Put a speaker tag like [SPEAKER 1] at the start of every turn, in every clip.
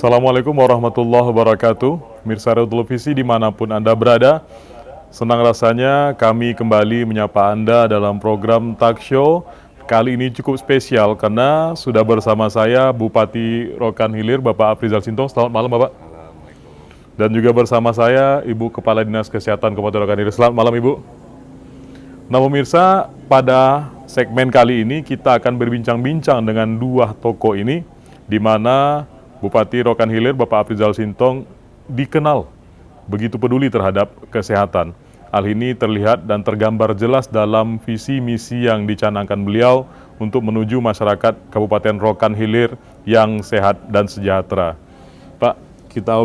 [SPEAKER 1] Assalamualaikum warahmatullahi wabarakatuh. Mirsa Radio Televisi dimanapun Anda berada, senang rasanya kami kembali menyapa Anda dalam program Talk Show. Kali ini cukup spesial karena sudah bersama saya Bupati Rokan Hilir, Bapak Afrizal Sintong. Selamat malam, Bapak. Dan juga bersama saya Ibu Kepala Dinas Kesehatan Kabupaten Rokan Hilir. Selamat malam, Ibu. Nah, pemirsa, pada segmen kali ini kita akan berbincang-bincang dengan dua tokoh ini, di mana Bupati Rokan Hilir, Bapak Afrizal Sintong, dikenal begitu peduli terhadap kesehatan. Hal ini terlihat dan tergambar jelas dalam visi misi yang dicanangkan beliau untuk menuju masyarakat Kabupaten Rokan Hilir yang sehat dan sejahtera. Pak, kita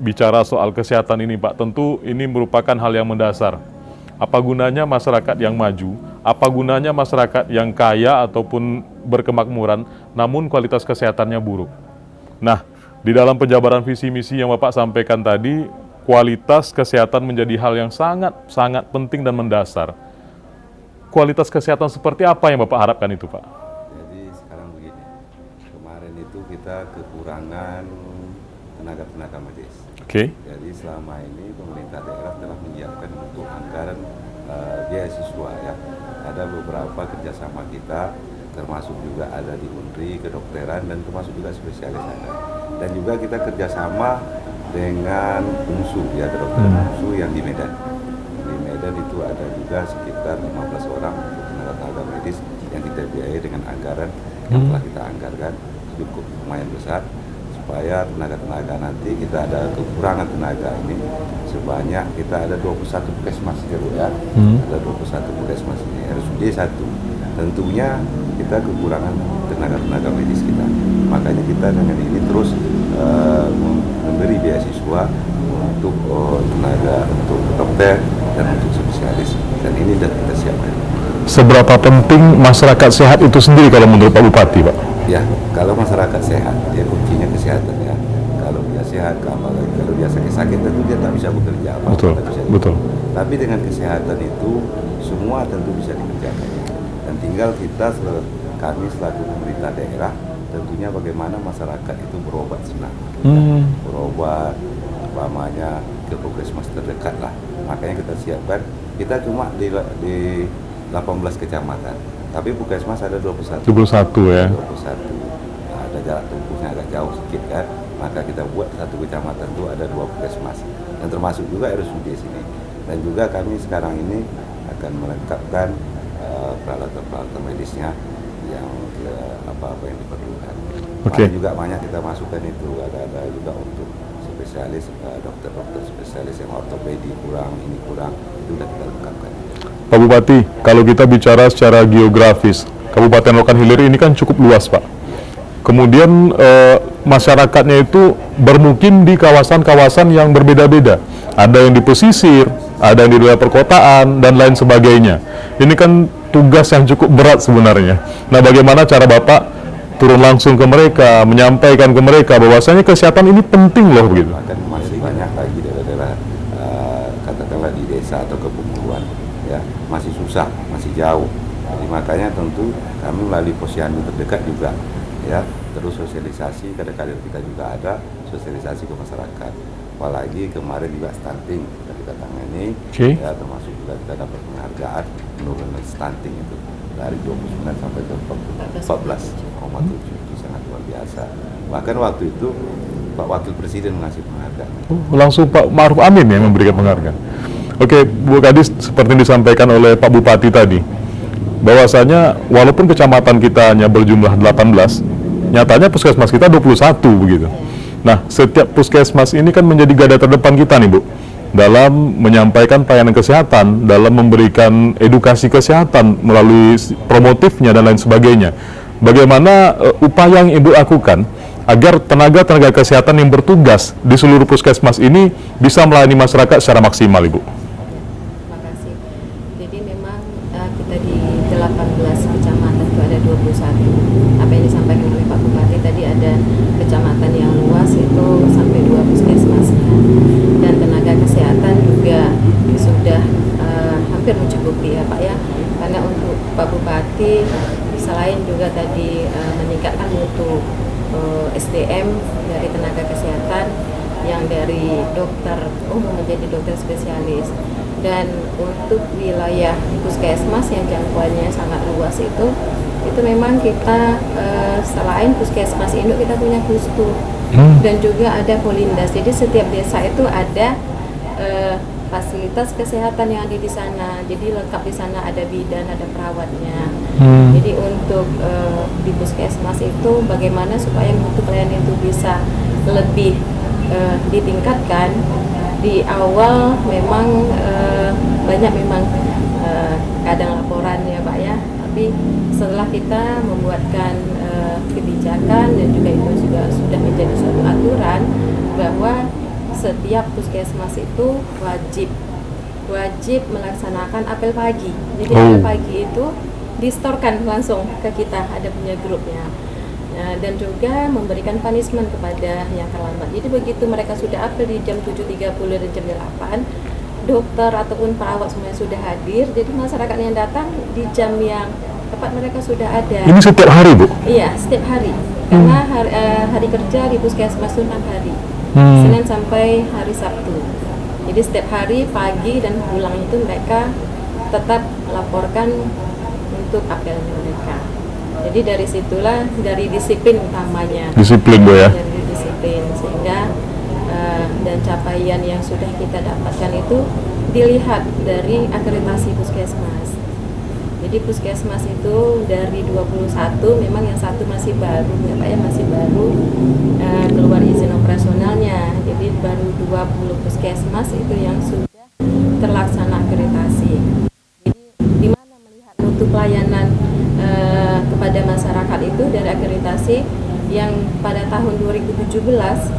[SPEAKER 1] bicara soal kesehatan ini, Pak. Tentu ini merupakan hal yang mendasar. Apa gunanya masyarakat yang maju? Apa gunanya masyarakat yang kaya ataupun berkemakmuran, namun kualitas kesehatannya buruk? Nah, di dalam penjabaran visi misi yang Bapak sampaikan tadi, kualitas kesehatan menjadi hal yang sangat penting dan mendasar. Kualitas kesehatan seperti apa yang Bapak harapkan itu, Pak?
[SPEAKER 2] Jadi sekarang begini, kemarin itu kita kekurangan tenaga medis.
[SPEAKER 1] Oke.
[SPEAKER 2] Jadi selama ini pemerintah daerah telah menyiapkan untuk anggaran beasiswa ya. Ada beberapa kerjasama kita, termasuk juga ada di UNRI, kedokteran, dan termasuk juga spesialis ada. Dan juga kita kerjasama dengan UNSU, ya kedokteran UNSU yang di Medan. Di Medan itu ada juga sekitar 15 orang tenaga medis yang kita biayai dengan anggaran yang telah kita anggarkan cukup lumayan besar, supaya tenaga nanti kita ada kekurangan tenaga ini sebanyak kita ada 21 puskesmas ya, ada 21 puskesmas ini RSUD 1. Tentunya kita kekurangan tenaga medis kita, makanya kita dengan ini terus memberi beasiswa untuk tenaga, untuk dokter dan untuk spesialis, dan ini sudah kita siapkan.
[SPEAKER 1] Seberapa penting masyarakat sehat itu sendiri kalau menurut Pak Bupati, Pak?
[SPEAKER 2] Ya, kalau masyarakat sehat, ya kuncinya kesehatan ya. Kalau dia sehat, apalagi kalau dia sakit tentu dia tak bisa bekerja apa-apa.
[SPEAKER 1] Betul.
[SPEAKER 2] Tapi dengan kesehatan itu semua tentu bisa dikerjakan. Dan tinggal kami selaku pemerintah daerah tentunya bagaimana masyarakat itu berobat senang. Berobat umpamanya ke puskesmas terdekat lah. Makanya kita siapkan, kita cuma di 18 kecamatan. Tapi puskesmas ada 21 ya. 21. Nah, ada jarak tempuhnya agak jauh sedikit kan. Maka kita buat satu kecamatan itu ada 2 puskesmas. Dan termasuk juga RSUD sini. Dan juga kami sekarang ini akan melengkapkan peralatan medisnya yang apa yang diperlukan. Okay. Juga banyak kita masukkan itu, ada juga untuk spesialis, dokter spesialis yang ortopedi kurang, ini kurang, itu sudah kita lengkapkan.
[SPEAKER 1] Pak Bupati, kalau kita bicara secara geografis, Kabupaten Rokan Hilir ini kan cukup luas, Pak. Kemudian masyarakatnya itu bermukim di kawasan-kawasan yang berbeda-beda. Ada yang di pesisir, ada yang di daerah perkotaan, dan lain sebagainya. Ini kan tugas yang cukup berat sebenarnya. Nah, bagaimana cara Bapak turun langsung ke mereka, menyampaikan ke mereka bahwasanya kesehatan ini penting loh begitu?
[SPEAKER 2] Masih banyak lagi daerah-daerah katakanlah di desa atau kepulauan ya, masih susah, masih jauh. Jadi makanya tentu kami melalui posyandu terdekat juga ya, terus sosialisasi, kadang-kadang kita juga ada sosialisasi ke masyarakat. Apalagi kemarin juga stunting kita tangani, ya, termasuk juga kita dapat penghargaan menurunkan stunting itu dari 29 sampai ke 14,7, itu sangat luar biasa. Bahkan waktu itu Pak Wakil Presiden mengasih penghargaan.
[SPEAKER 1] Langsung Pak Ma'ruf Amin yang memberikan penghargaan. Oke, Bu Kadis, seperti disampaikan oleh Pak Bupati tadi, bahwasanya walaupun kecamatan kita hanya berjumlah 18, nyatanya puskesmas kita 21 begitu. Nah, setiap puskesmas ini kan menjadi garda terdepan kita nih, Bu. dalam menyampaikan pelayanan kesehatan, dalam memberikan edukasi kesehatan melalui promotifnya dan lain sebagainya. Bagaimana upaya yang Ibu lakukan agar tenaga-tenaga kesehatan yang bertugas di seluruh puskesmas ini bisa melayani masyarakat secara maksimal, Ibu?
[SPEAKER 3] Terima kasih. Jadi memang kita di 18 kecamatan itu ada 21. Apa yang disampaikan oleh Pak Bupati tadi, ada kecamatan yang luas itu sampai 2 puskesmasnya. Dan tenaga kesehatan juga sudah hampir mencukupi ya Pak ya. Karena untuk Pak Bupati selain juga tadi meningkatkan mutu SDM dari tenaga kesehatan yang dari dokter umum menjadi dokter spesialis, dan untuk wilayah puskesmas yang jangkauannya sangat luas itu memang kita selain puskesmas induk kita punya pustu dan juga ada polindas. Jadi setiap desa itu ada fasilitas kesehatan yang ada di sana. Jadi lengkap di sana, ada bidan, ada perawatnya. Jadi untuk di puskesmas itu bagaimana supaya mutu pelayanan itu bisa lebih ditingkatkan. Di awal memang banyak memang kadang laporan ya Pak ya, tapi setelah kita membuatkan kebijakan dan juga itu juga sudah menjadi suatu aturan bahwa setiap puskesmas itu wajib melaksanakan apel pagi. Jadi apel pagi itu distorkan langsung ke kita, ada punya grupnya. Dan juga memberikan punishment kepada yang terlambat. Jadi begitu mereka sudah apel di jam 7.30 dan jam 8, dokter ataupun perawat semuanya sudah hadir. Jadi masyarakat yang datang di jam yang tepat mereka sudah ada.
[SPEAKER 1] Ini setiap hari, Bu?
[SPEAKER 3] Iya, setiap hari. Karena hari kerja di puskesmas itu 6 hari. Senin sampai hari Sabtu. Jadi setiap hari pagi dan pulang itu mereka tetap melaporkan untuk apelnya mereka. Jadi dari situlah, dari disiplin utamanya.
[SPEAKER 1] Disiplin, Bu ya?
[SPEAKER 3] Dari disiplin, sehingga dan capaian yang sudah kita dapatkan itu dilihat dari akreditasi puskesmas. Jadi puskesmas itu dari 21, memang yang satu masih baru ya Pak ya, masih baru keluar izin operasionalnya. Jadi baru 20 puskesmas itu yang sudah terlaksana akreditasi. Jadi di mana melihat mutu pelayanan kepada masyarakat itu dari akreditasi yang pada tahun 2017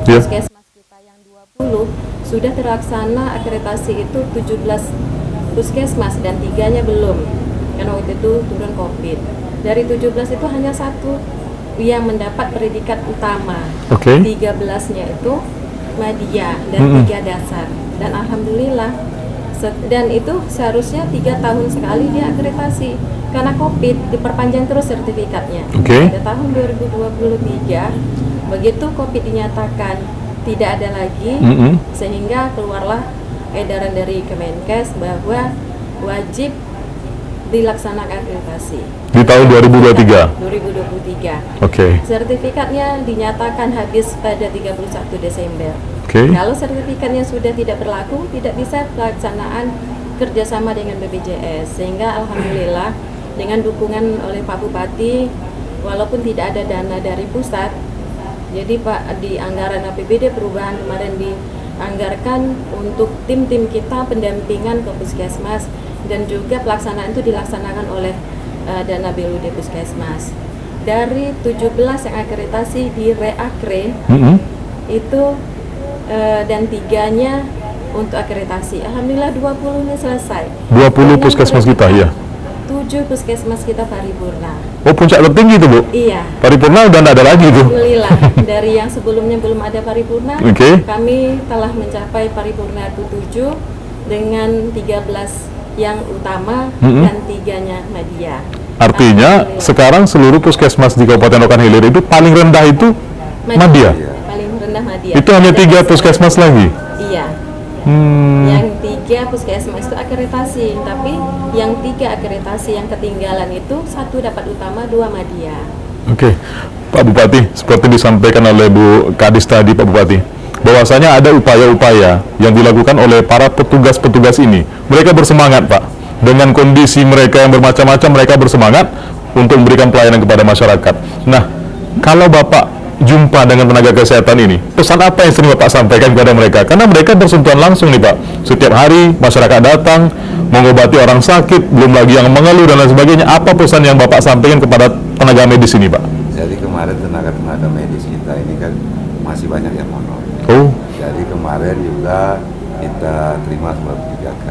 [SPEAKER 3] puskesmas kita yang 20 sudah terlaksana akreditasi itu 17 puskesmas dan 3-nya belum. Karena waktu itu turun COVID. Dari 17 itu hanya 1 yang mendapat predikat utama. 13-nya itu media dan 3 dasar. Dan alhamdulillah, dan itu seharusnya 3 tahun sekali dia akreditasi. Karena COVID diperpanjang terus sertifikatnya. Pada tahun 2023, begitu COVID dinyatakan tidak ada lagi, sehingga keluarlah edaran dari Kemenkes bahwa wajib dilaksanakan akreditasi
[SPEAKER 1] di tahun 2023.
[SPEAKER 3] Sertifikatnya dinyatakan habis pada 31 Desember. Kalau sertifikatnya sudah tidak berlaku, tidak bisa pelaksanaan kerjasama dengan BPJS. Sehingga alhamdulillah dengan dukungan oleh Pak Bupati, walaupun tidak ada dana dari pusat, jadi Pak di anggaran APBD perubahan kemarin dianggarkan untuk tim-tim kita pendampingan ke puskesmas. Dan juga pelaksanaan itu dilaksanakan oleh dana BLUD Puskesmas. Dari 17 yang akreditasi di Reakre itu dan 3-nya untuk akreditasi. Alhamdulillah 20-nya selesai.
[SPEAKER 1] 20 puskesmas kita, ya?
[SPEAKER 3] 7 puskesmas kita paripurna.
[SPEAKER 1] Oh, puncak tertinggi itu, Bu?
[SPEAKER 3] Iya.
[SPEAKER 1] Paripurna udah nggak ada lagi tuh?
[SPEAKER 3] Alhamdulillah. Dari yang sebelumnya belum ada paripurna, kami telah mencapai paripurna 7 dengan 13 yang utama dan 3-nya media.
[SPEAKER 1] Artinya sekarang seluruh puskesmas di Kabupaten Rokan Hilir itu paling rendah itu media.
[SPEAKER 3] Paling rendah media.
[SPEAKER 1] Itu hanya 3 puskesmas lagi.
[SPEAKER 3] Iya. Yang 3 puskesmas itu akreditasi, tapi yang 3 akreditasi yang ketinggalan itu 1 dapat utama, 2 media.
[SPEAKER 1] Pak Bupati, seperti disampaikan oleh Bu Kadis tadi, Pak Bupati, bahwasanya ada upaya-upaya yang dilakukan oleh para petugas-petugas ini. Mereka bersemangat, Pak. Dengan kondisi mereka yang bermacam-macam, mereka bersemangat untuk memberikan pelayanan kepada masyarakat. Nah, kalau Bapak jumpa dengan tenaga kesehatan ini, pesan apa yang sering Bapak sampaikan kepada mereka? Karena mereka bersentuhan langsung nih Pak. Setiap hari masyarakat datang mengobati orang sakit, belum lagi yang mengeluh dan lain sebagainya. Apa pesan yang Bapak sampaikan kepada tenaga medis ini Pak?
[SPEAKER 2] Jadi kemarin tenaga medis kita ini kan masih banyak yang honor.
[SPEAKER 1] Oh,
[SPEAKER 2] Jadi kemarin juga kita terima surat 3K.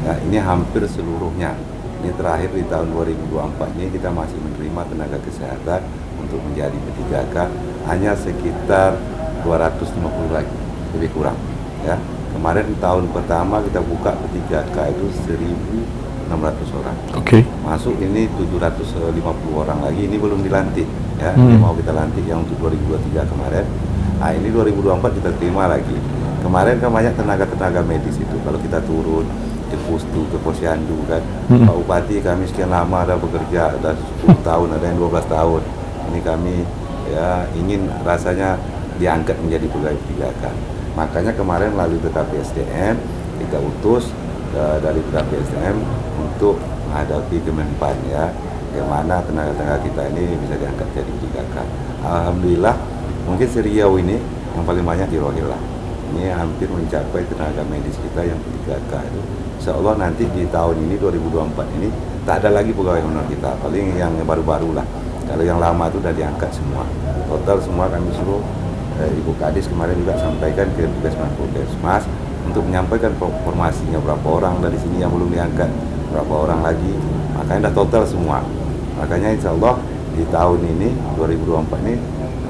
[SPEAKER 2] Ya, ini hampir seluruhnya. Ini terakhir di tahun 2024 ini kita masih menerima tenaga kesehatan untuk menjadi P3K hanya sekitar 250 lagi, lebih kurang. Ya, kemarin tahun pertama kita buka P3K itu 1.600 orang.
[SPEAKER 1] oke.
[SPEAKER 2] Masuk ini 750 orang lagi, ini belum dilantik. Ya, ini mau kita lantik yang untuk 2023 kemarin. Nah, ini 2024 kita terima lagi. Kemarin kan banyak tenaga medis itu. Kalau kita turun ke Pustu, ke Posyandu kan, Pak Bupati kami sekian lama ada bekerja, ada 10 tahun, ada yang 12 tahun. Ini kami ya ingin rasanya diangkat menjadi pegawai 3K. Makanya kemarin melalui TKP SDM kita utus dari TKP SDM untuk menghadapi Kemenpan ya, bagaimana tenaga-tenaga kita ini bisa diangkat jadi 3K. Alhamdulillah, mungkin Seriau ini yang paling banyak di Rohil lah. Ini hampir mencapai tenaga medis kita yang 3K itu. Insya Allah nanti di tahun ini 2024 ini tak ada lagi pegawai honor kita, paling yang baru-baru lah. Kalau yang lama itu sudah diangkat semua. Total semua kami suruh Ibu Kadis kemarin juga sampaikan ke Puskesmas untuk menyampaikan informasinya berapa orang dari sini yang belum diangkat, berapa orang lagi. Makanya sudah total semua. Makanya insya Allah di tahun ini 2024 ini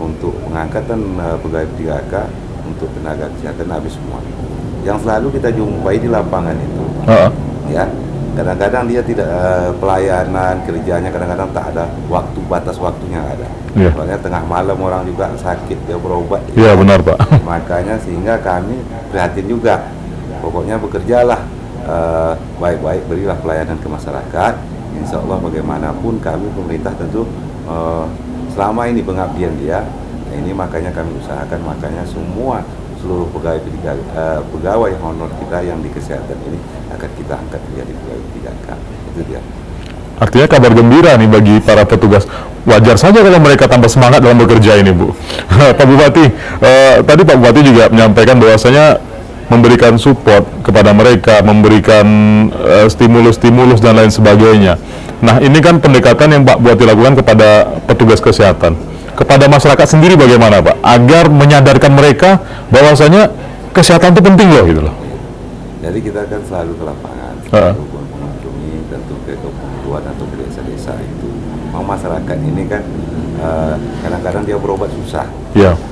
[SPEAKER 2] untuk pengangkatan pegawai 3K untuk tenaga kesehatan habis semua. Yang selalu kita jumpai di lapangan itu, ya kadang-kadang dia tidak pelayanan kerjanya kadang-kadang tak ada waktu, batas waktunya ada. Soalnya tengah malam orang juga sakit dia berobat.
[SPEAKER 1] Iya benar Pak.
[SPEAKER 2] Makanya sehingga kami prihatin juga. Pokoknya bekerjalah baik-baik, berilah pelayanan ke masyarakat. Insya Allah bagaimanapun kami pemerintah tentu selama ini pengabdian dia. Ini makanya kami usahakan, makanya seluruh pegawai honor kita yang di kesehatan ini akan kita angkat menjadi pegawai 3K. Itu dia.
[SPEAKER 1] Artinya kabar gembira nih bagi para petugas. Wajar saja kalau mereka tambah semangat dalam bekerja ini, Bu. Pak Bupati, tadi Pak Bupati juga menyampaikan bahwasanya memberikan support kepada mereka, memberikan stimulus-stimulus dan lain sebagainya. Nah, ini kan pendekatan yang Pak Bupati lakukan kepada petugas kesehatan. Kepada masyarakat sendiri bagaimana Pak? Agar menyadarkan mereka bahwasanya kesehatan itu penting loh, gitu loh.
[SPEAKER 2] Jadi kita kan selalu ke lapangan, selalu mengunjungi tentu ke kebutuhan atau ke desa-desa itu. Mau masyarakat ini kan kadang-kadang dia berobat susah,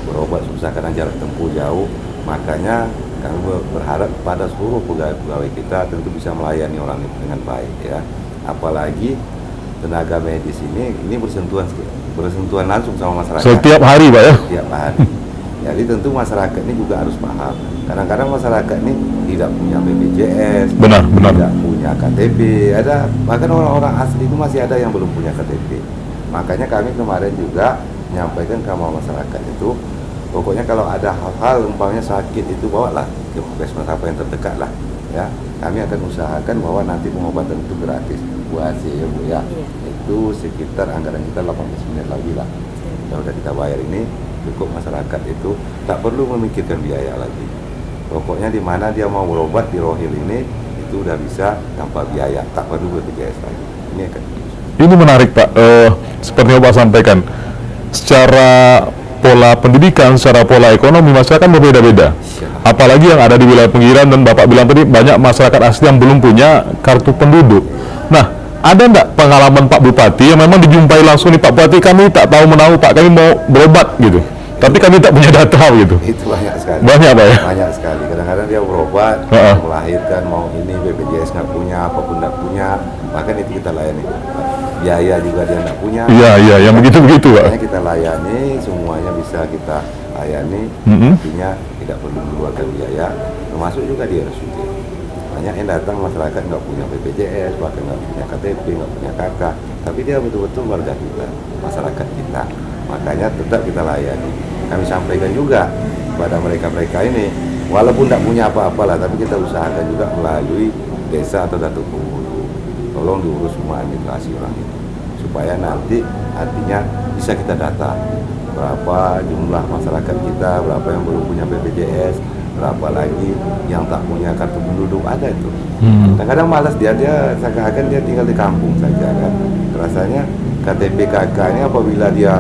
[SPEAKER 2] berobat susah karena jarak tempuh jauh. Makanya kami berharap pada seluruh pegawai kita tentu bisa melayani orang itu dengan baik ya. Apalagi tenaga medis ini bersentuhan langsung sama masyarakat.
[SPEAKER 1] Setiap hari Pak ya?
[SPEAKER 2] Setiap hari. Jadi tentu masyarakat ini juga harus paham. Kadang-kadang masyarakat ini tidak punya BPJS, tidak punya KTP, bahkan orang-orang asli itu masih ada yang belum punya KTP. Makanya kami kemarin juga menyampaikan ke masyarakat itu, pokoknya kalau ada hal-hal umpamanya sakit itu bawalah ke puskesmas apa yang terdekat lah. Ya, kami akan usahakan bahwa nanti pengobatan itu gratis buat ya Bu ya. Itu sekitar anggaran kita 18 miliar lagi lah. Kalau udah kita bayar ini cukup masyarakat itu tak perlu memikirkan biaya lagi. Pokoknya di mana dia mau berobat di Rohil ini itu udah bisa tanpa biaya, tak perlu BPJS lagi. Ini
[SPEAKER 1] menarik Pak. Seperti yang Pak sampaikan, secara pola pendidikan, secara pola ekonomi masyarakat berbeda-beda. Apalagi yang ada di wilayah pinggiran dan Bapak bilang tadi banyak masyarakat asli yang belum punya kartu penduduk. Nah, ada enggak pengalaman Pak Bupati yang memang dijumpai langsung nih, Pak Bupati kami tak tahu menahu Pak, kami mau berobat gitu, tapi kami tak punya data gitu?
[SPEAKER 2] Itu banyak sekali.
[SPEAKER 1] Banyak Pak ya?
[SPEAKER 2] Banyak sekali. Kadang-kadang dia berobat, melahirkan, mau ini BPJS nggak punya, apapun nggak punya, bahkan itu kita layani. Biaya juga dia nggak punya.
[SPEAKER 1] Iya, yang begitu-begitu Pak.
[SPEAKER 2] Kita layani, semuanya bisa kita layani, artinya tidak perlu mengeluarkan biaya, termasuk juga di RSUD. Banyak yang datang masyarakat nggak punya BPJS, bahkan nggak punya KTP, nggak punya KK, tapi dia betul-betul warga kita, masyarakat kita. Makanya tetap kita layani. Kami sampaikan juga kepada mereka-mereka ini, walaupun tidak punya apa-apa lah, tapi kita usahakan juga melalui desa atau datuk penghulu. Tolong diurus semua administrasi orang itu, supaya nanti artinya bisa kita data berapa jumlah masyarakat kita, berapa yang belum punya BPJS, berapa lagi yang tak punya kartu penduduk, ada itu. Kadang-kadang malas dia seakan-akan dia tinggal di kampung saja kan. Rasanya KTP KK ini apabila dia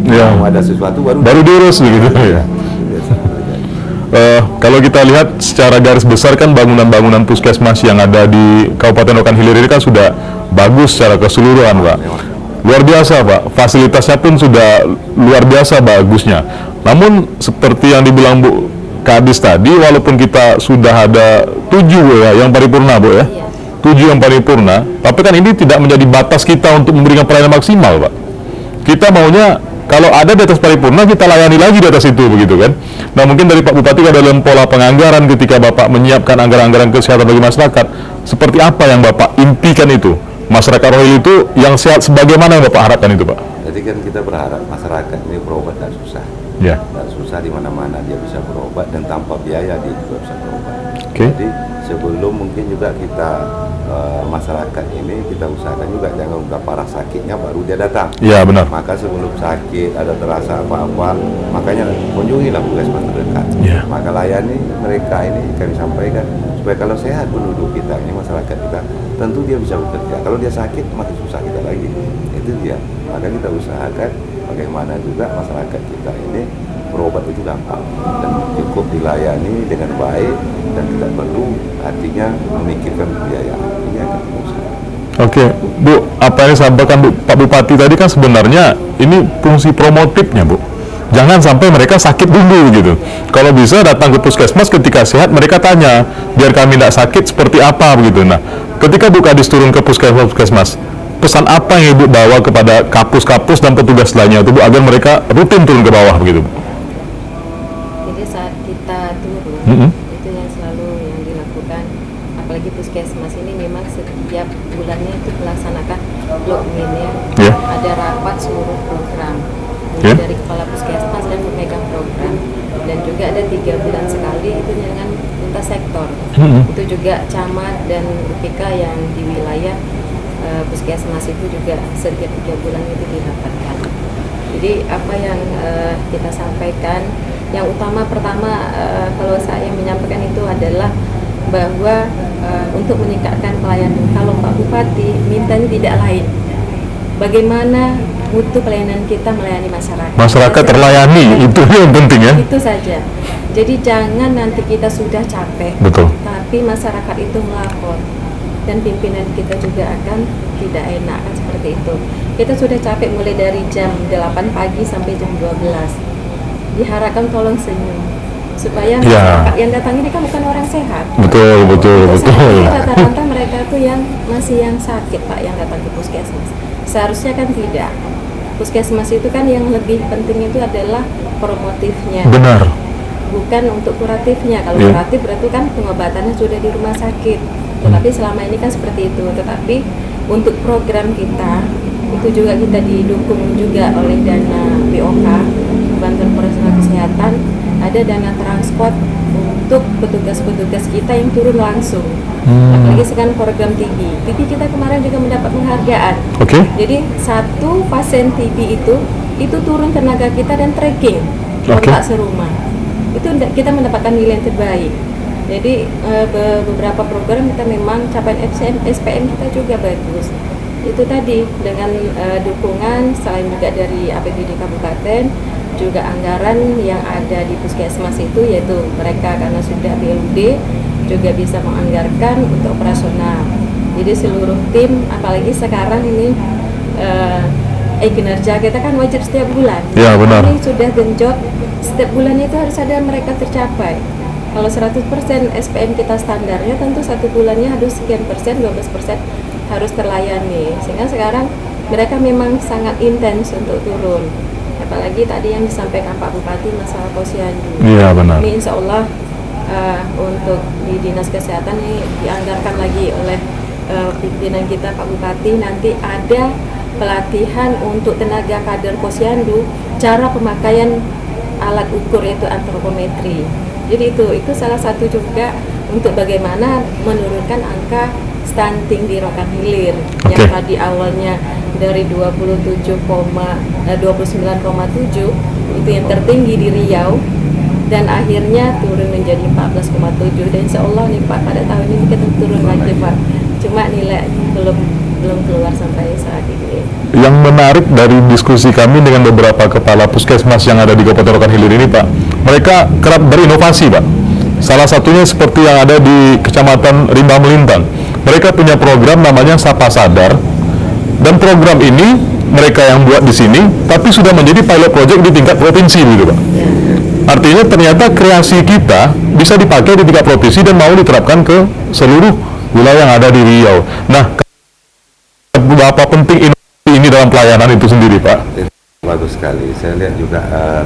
[SPEAKER 2] mau ada sesuatu baru
[SPEAKER 1] diurus begitu ya. Kalau kita lihat secara garis besar kan bangunan-bangunan puskesmas yang ada di Kabupaten Rokan Hilir ini kan sudah bagus secara keseluruhan, Pak. Luar biasa, Pak. Fasilitasnya pun sudah luar biasa bagusnya. Namun seperti yang dibilang Bu Kadis tadi, walaupun kita sudah ada 7 ya yang paripurna, Bu ya. 7 yang paripurna, tapi kan ini tidak menjadi batas kita untuk memberikan pelayanan maksimal, Pak. Kita maunya kalau ada di atas paripurna, kita layani lagi di atas itu, begitu kan. Nah, mungkin dari Pak Bupati dalam pola penganggaran ketika Bapak menyiapkan anggaran-anggaran kesehatan bagi masyarakat, seperti apa yang Bapak impikan itu? Masyarakat Rohil itu yang sehat sebagaimana yang Bapak harapkan itu, Pak?
[SPEAKER 2] Jadi kan kita berharap masyarakat ini berobat tak susah.
[SPEAKER 1] Ya.
[SPEAKER 2] Tak susah di mana-mana dia bisa berobat dan tanpa biaya dia juga bisa berobat.
[SPEAKER 1] Okay.
[SPEAKER 2] Jadi sebelum mungkin juga kita masyarakat ini kita usahakan juga jangan udah parah sakitnya baru dia datang.
[SPEAKER 1] Iya benar.
[SPEAKER 2] Maka sebelum sakit ada terasa apa-apa, makanya kunjungilah puskesmas terdekat.
[SPEAKER 1] Yeah.
[SPEAKER 2] Maka layani mereka ini kami sampaikan supaya kalau sehat penduduk kita ini masyarakat kita tentu dia bisa bekerja. Kalau dia sakit makin susah kita lagi. Itu dia. Maka kita usahakan bagaimana juga masyarakat kita ini berobat itu gampang dan cukup dilayani dengan baik dan tidak perlu artinya memikirkan biaya. Ini akan berusaha.
[SPEAKER 1] Oke, Bu, apa yang disampaikan Pak Bupati tadi kan sebenarnya ini fungsi promotifnya, Bu. Jangan sampai mereka sakit dulu gitu. Kalau bisa datang ke puskesmas ketika sehat, mereka tanya, biar kami tidak sakit seperti apa begitu. Nah, ketika Bu Kadis turun ke puskesmas, pesan apa yang Ibu bawa kepada kapus-kapus dan petugas lainnya itu, Bu, agar mereka rutin turun ke bawah begitu, Bu?
[SPEAKER 3] Jadi saat kita turun, itu yang selalu yang dilakukan, apalagi puskesmas ini memang setiap bulannya itu melaksanakan login ya.
[SPEAKER 1] Yeah.
[SPEAKER 3] Ada rapat seluruh program dari kepala puskesmas dan pemegang program, dan juga ada 3 bulan sekali itu dengan lintas sektor. Itu juga camat dan UPK yang di wilayah puskesmas itu juga setiap 3 bulan itu didapatkan. Jadi apa yang kita sampaikan, yang utama pertama kalau saya menyampaikan itu adalah bahwa untuk meningkatkan pelayanan, kalau Pak Bupati minta tidak lain, bagaimana mutu pelayanan kita melayani masyarakat.
[SPEAKER 1] Masyarakat terlayani, itu yang penting ya.
[SPEAKER 3] Itu saja. Jadi jangan nanti kita sudah capek,
[SPEAKER 1] betul,
[SPEAKER 3] tapi masyarakat itu melapor dan pimpinan kita juga akan tidak enak kan seperti itu. Kita sudah capek mulai dari jam 8 pagi sampai jam 12. Diharapkan tolong senyum supaya masyarakat yang datang ini kan bukan orang sehat.
[SPEAKER 1] Betul.
[SPEAKER 3] Rata-rata mereka tuh yang masih yang sakit, Pak, yang datang ke puskesmas. Seharusnya kan tidak. Puskesmas itu kan yang lebih penting itu adalah promotifnya.
[SPEAKER 1] Benar.
[SPEAKER 3] Bukan untuk kuratifnya. Kalau kuratif berarti kan pengobatannya sudah di rumah sakit. Tetapi selama ini kan seperti itu. Tetapi untuk program kita itu juga kita didukung juga oleh dana BOK, Bantuan Operasional Kesehatan, ada dana transport untuk petugas-petugas kita yang turun langsung. Apalagi sekarang program TB kita kemarin juga mendapat penghargaan. Jadi satu pasien TB itu turun tenaga kita dan tracking kontak serumah. Itu kita mendapatkan nilai yang terbaik. Jadi beberapa program kita memang capaian SPM kita juga bagus. Itu tadi dengan dukungan selain juga dari APBD Kabupaten, juga anggaran yang ada di puskesmas itu, yaitu mereka karena sudah BLUD juga bisa menganggarkan untuk operasional. Jadi seluruh tim, apalagi sekarang ini kinerja kita kan wajib setiap bulan.
[SPEAKER 1] Ya, benar.
[SPEAKER 3] Ini sudah genjot, setiap bulannya itu harus ada mereka tercapai. Kalau 100% SPM kita standarnya, tentu satu bulannya harus sekian persen, 12% harus terlayani. Sehingga sekarang mereka memang sangat intens untuk turun. Apalagi tadi yang disampaikan Pak Bupati masalah posyandu.
[SPEAKER 1] Iya, benar.
[SPEAKER 3] Ini insya Allah untuk di Dinas Kesehatan ini dianggarkan lagi oleh pimpinan kita Pak Bupati, nanti ada pelatihan untuk tenaga kader posyandu, cara pemakaian alat ukur yaitu antropometri. Jadi itu salah satu juga untuk bagaimana menurunkan angka stunting di Rokan Hilir yang tadi awalnya dari 29,7 itu yang tertinggi di Riau, dan akhirnya turun menjadi 14,7, dan insya Allah nih Pak pada tahun ini kita turun lagi Pak, cuma nilai belum keluar sampai saat ini.
[SPEAKER 1] Yang menarik dari diskusi kami dengan beberapa kepala puskesmas yang ada di Kabupaten Rokan Hilir ini Pak, mereka kerap berinovasi Pak. Salah satunya seperti yang ada di Kecamatan Rimba Melintang. Mereka punya program namanya Sapa Sadar, dan program ini mereka yang buat di sini, tapi sudah menjadi pilot project di tingkat provinsi gitu Pak. Artinya ternyata kreasi kita bisa dipakai di tingkat provinsi dan mau diterapkan ke seluruh wilayah yang ada di Riau. Nah, berapa penting inovasi ini dalam pelayanan itu sendiri Pak?
[SPEAKER 2] Bagus sekali, saya lihat juga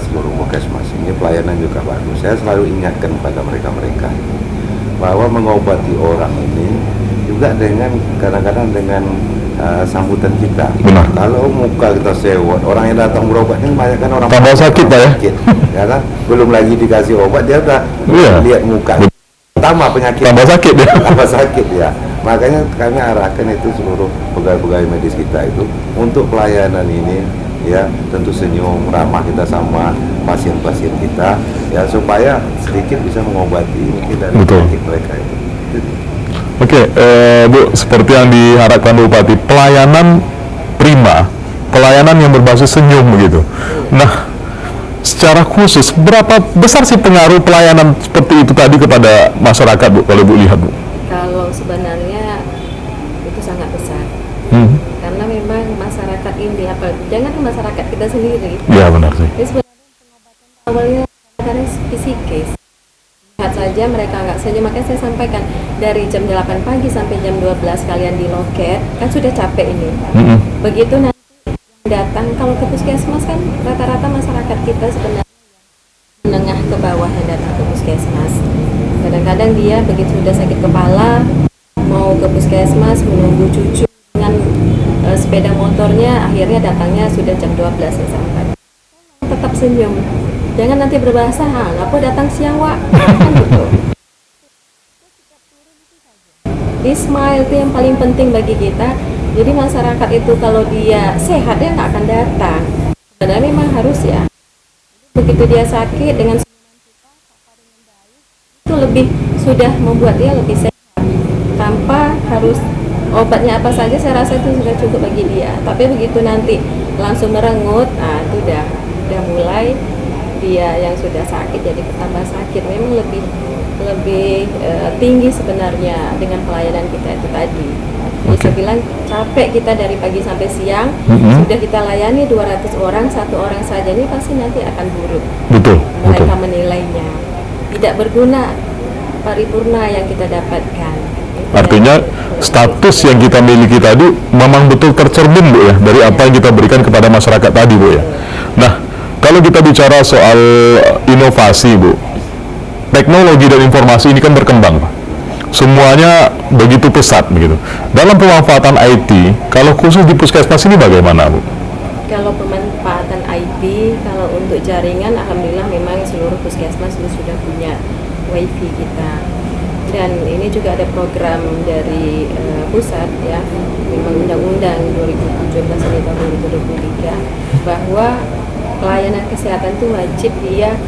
[SPEAKER 2] seluruh puskesmas ini pelayanan juga bagus. Saya selalu ingatkan pada mereka-mereka bahwa mengobati orang ini juga dengan kadang-kadang dengan sambutan kita.
[SPEAKER 1] Benar.
[SPEAKER 2] Kalau muka kita sewot, orang yang datang berobat ini banyak kan orang
[SPEAKER 1] tambah sakit Pak ya?
[SPEAKER 2] Karena belum lagi dikasih obat dia udah lihat muka. Tambah penyakit.
[SPEAKER 1] Tambah sakit ya?
[SPEAKER 2] Tambah sakit ya. Makanya kami arahkan itu seluruh pegawai-pegawai medis kita itu untuk pelayanan ini ya, tentu senyum ramah kita sama pasien-pasien kita ya, supaya sedikit bisa mengobati mungkin dari penyakit mereka itu.
[SPEAKER 1] Oke, Bu, seperti yang diharapkan Bupati, pelayanan prima, pelayanan yang berbasis senyum begitu. Nah, secara khusus berapa besar sih pengaruh pelayanan seperti itu tadi kepada masyarakat Bu, kalau Bu lihat Bu?
[SPEAKER 3] Kalau sebenarnya itu sangat besar. Karena memang masyarakat ini, jangan masyarakat kita sendiri.
[SPEAKER 1] Ya benar sih.
[SPEAKER 3] Ini sebenarnya pengobatan awalnya karena psikis. Lihat saja mereka nggak senyum, makanya saya sampaikan dari jam 8 pagi sampai jam 12 kalian di loket, kan sudah capek ini. Begitu nanti yang datang, kalau ke puskesmas kan rata-rata masyarakat kita sebenarnya menengah ke bawah yang datang ke puskesmas. Kadang-kadang dia begitu sudah sakit kepala, mau ke puskesmas menunggu cucu dengan sepeda motornya, akhirnya datangnya sudah jam 12 sampai. Tetap senyum, jangan nanti berbahasa, aku datang siang Wak, kan gitu. Di smile itu yang paling penting bagi kita. Jadi masyarakat itu kalau dia sehat dia nggak akan datang. Sebenarnya memang harus ya. Begitu dia sakit dengan itu lebih sudah membuat dia lebih sehat, tanpa harus obatnya apa saja, saya rasa itu sudah cukup bagi dia. Tapi begitu nanti langsung merengut, itu udah mulai dia yang sudah sakit jadi bertambah sakit. Memang lebih tinggi sebenarnya dengan pelayanan kita itu tadi. Jadi saya bilang capek kita dari pagi sampai siang, sudah kita layani 200 orang, satu orang saja ini pasti nanti akan buruk.
[SPEAKER 1] Betul.
[SPEAKER 3] Mereka menilainya tidak berguna paripurna yang kita dapatkan.
[SPEAKER 1] Artinya status yang kita miliki tadi memang betul tercermin Bu ya dari apa yang kita berikan kepada masyarakat tadi Bu ya. Nah, kalau kita bicara soal inovasi Bu, teknologi dan informasi ini kan berkembang Pak. Semuanya begitu pesat begitu. Dalam pemanfaatan IT, kalau khusus di puskesmas ini bagaimana Bu?
[SPEAKER 3] Kalau pemanfaatan IT, kalau untuk jaringan, alhamdulillah memang seluruh puskesmas sudah punya WiFi kita. Dan ini juga ada program dari pusat ya, memang Undang-Undang 2017 ini tahun 2023 bahwa pelayanan kesehatan itu wajib dia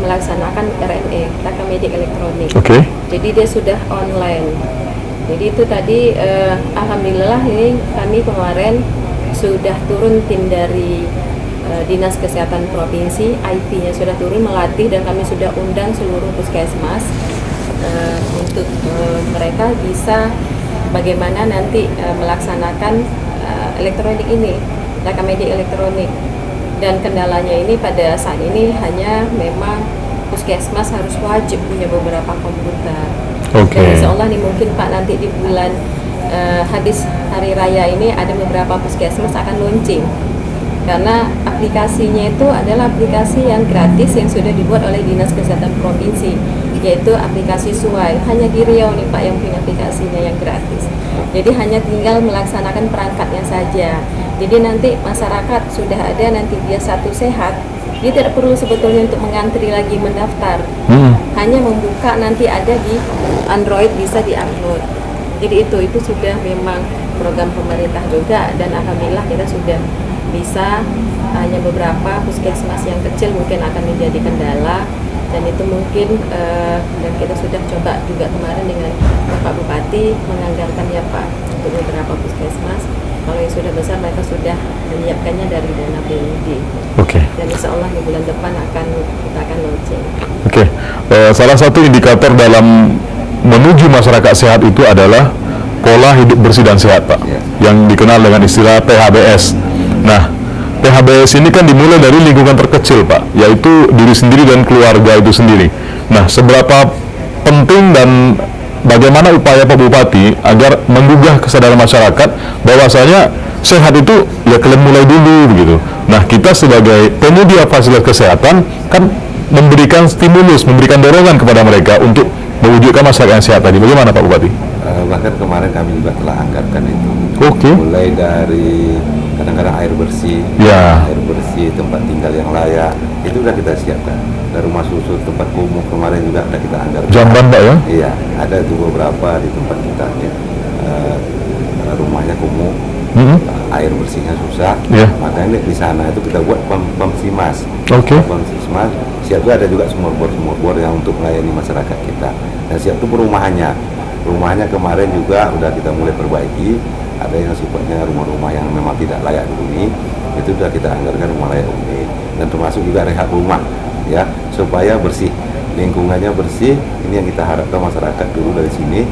[SPEAKER 3] melaksanakan RME, Rakamedik Elektronik. Jadi dia sudah online. Jadi itu tadi alhamdulillah ini kami kemarin sudah turun tim dari Dinas Kesehatan Provinsi, IT-nya sudah turun melatih, dan kami sudah undang seluruh puskesmas untuk mereka bisa bagaimana nanti melaksanakan elektronik ini, Rakamedik Elektronik. Dan kendalanya ini pada saat ini hanya memang puskesmas harus wajib punya beberapa komputer. Dan insya Allah nih mungkin Pak nanti di bulan habis hari raya ini ada beberapa puskesmas akan launching, karena aplikasinya itu adalah aplikasi yang gratis yang sudah dibuat oleh Dinas Kesehatan Provinsi, yaitu aplikasi Suai. Hanya di Riau nih Pak yang punya aplikasinya yang gratis. Jadi hanya tinggal melaksanakan perangkatnya saja. Jadi nanti masyarakat sudah ada, nanti dia satu sehat, dia tidak perlu sebetulnya untuk mengantri lagi mendaftar. Hanya membuka, nanti ada di Android, bisa di-upload. Jadi itu sudah memang program pemerintah juga, dan alhamdulillah kita sudah bisa, hanya beberapa puskesmas yang kecil mungkin akan menjadi kendala, dan itu mungkin dan kita sudah coba juga kemarin dengan Bapak Bupati menganggarkan ya Pak untuk beberapa puskesmas. Kalau yang sudah besar mereka sudah menyiapkannya dari dana PUD.
[SPEAKER 1] Oke.
[SPEAKER 3] Dan insya Allah di bulan depan kita akan launching.
[SPEAKER 1] Oke. Salah satu indikator dalam menuju masyarakat sehat itu adalah pola hidup bersih dan sehat, Pak, yang dikenal dengan istilah PHBS. Nah, PHBS ini kan dimulai dari lingkungan terkecil, Pak, yaitu diri sendiri dan keluarga itu sendiri. Nah, seberapa penting dan bagaimana upaya Pak Bupati agar menggugah kesadaran masyarakat bahwasanya sehat itu ya kalian mulai dulu begitu. Nah, kita sebagai penyedia fasilitas kesehatan kan memberikan stimulus, memberikan dorongan kepada mereka untuk mewujudkan masyarakat yang sehat tadi. Bagaimana Pak Bupati?
[SPEAKER 2] Bahkan kemarin kami juga telah anggarkan itu.
[SPEAKER 1] Oke.
[SPEAKER 2] Mulai dari kadang-kadang air bersih, air bersih, tempat tinggal yang layak, itu sudah kita siapkan. Dari rumah susu, tempat kumuh kemarin juga sudah kita anggarkan.
[SPEAKER 1] Jamban, Pak, ya?
[SPEAKER 2] Iya, ada itu beberapa di tempat kita ya. Rumahnya kumuh, air bersihnya susah, makanya di sana itu kita buat pam simas. Pam simas, siap juga ada juga sumur bor yang untuk melayani masyarakat kita. Dan siap itu rumahnya kemarin juga udah kita mulai perbaiki. Ada yang sifatnya rumah-rumah yang memang tidak layak dihuni, itu sudah kita anggarkan rumah layak huni, dan termasuk juga rehab rumah ya, supaya bersih, lingkungannya bersih. Ini yang kita harapkan masyarakat dulu dari sini.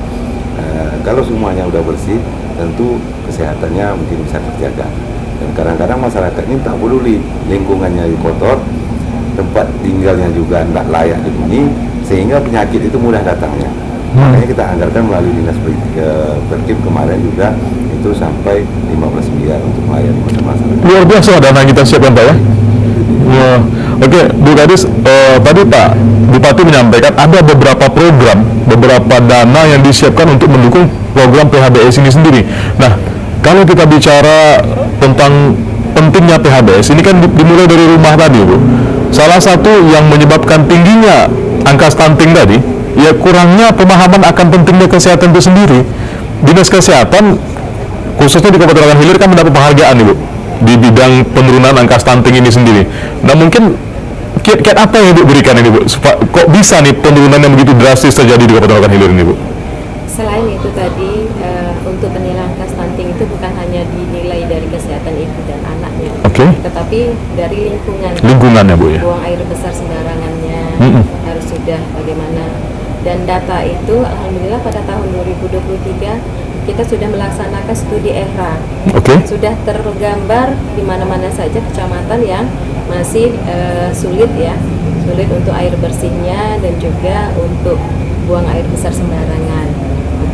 [SPEAKER 2] Kalau semuanya udah bersih, tentu kesehatannya mungkin bisa terjaga. Dan kadang-kadang masyarakat ini tak peduli lingkungannya kotor, tempat tinggalnya juga tidak layak dihuni, sehingga penyakit itu mudah datangnya. Makanya kita anggarkan melalui dinas Perkim kemarin juga itu sampai 15 miliar untuk melayani masyarakat.
[SPEAKER 1] Luar biasa dana yang kita siapkan, Pak, ya. Oke, Bu Kadis, tadi Pak Bupati menyampaikan ada beberapa program, beberapa dana yang disiapkan untuk mendukung program PHBS ini sendiri. Nah, kalau kita bicara tentang pentingnya PHBS, ini kan dimulai dari rumah tadi, Bu. Salah satu yang menyebabkan tingginya angka stunting tadi, ya kurangnya pemahaman akan pentingnya kesehatan itu sendiri. Dinas Kesehatan, khususnya di Kabupaten Rokan Hilir kan mendapat penghargaan, Ibu, di bidang penurunan angka stunting ini sendiri. Nah, mungkin kiat-kiat apa yang Ibu berikan ini, Bu? Kok bisa nih penurunan yang begitu drastis terjadi di Kabupaten Rokan Hilir ini, Bu?
[SPEAKER 3] Selain itu tadi, untuk penilaian angka stunting itu bukan hanya dinilai dari kesehatan ibu dan anaknya, tetapi dari lingkungannya, Bu, ya. Buang air besar sembarangannya harus sudah bagaimana. Dan data itu, alhamdulillah pada tahun 2023 kita sudah melaksanakan studi EHRA. Sudah tergambar di mana-mana saja kecamatan yang masih sulit untuk air bersihnya dan juga untuk buang air besar sembarangan.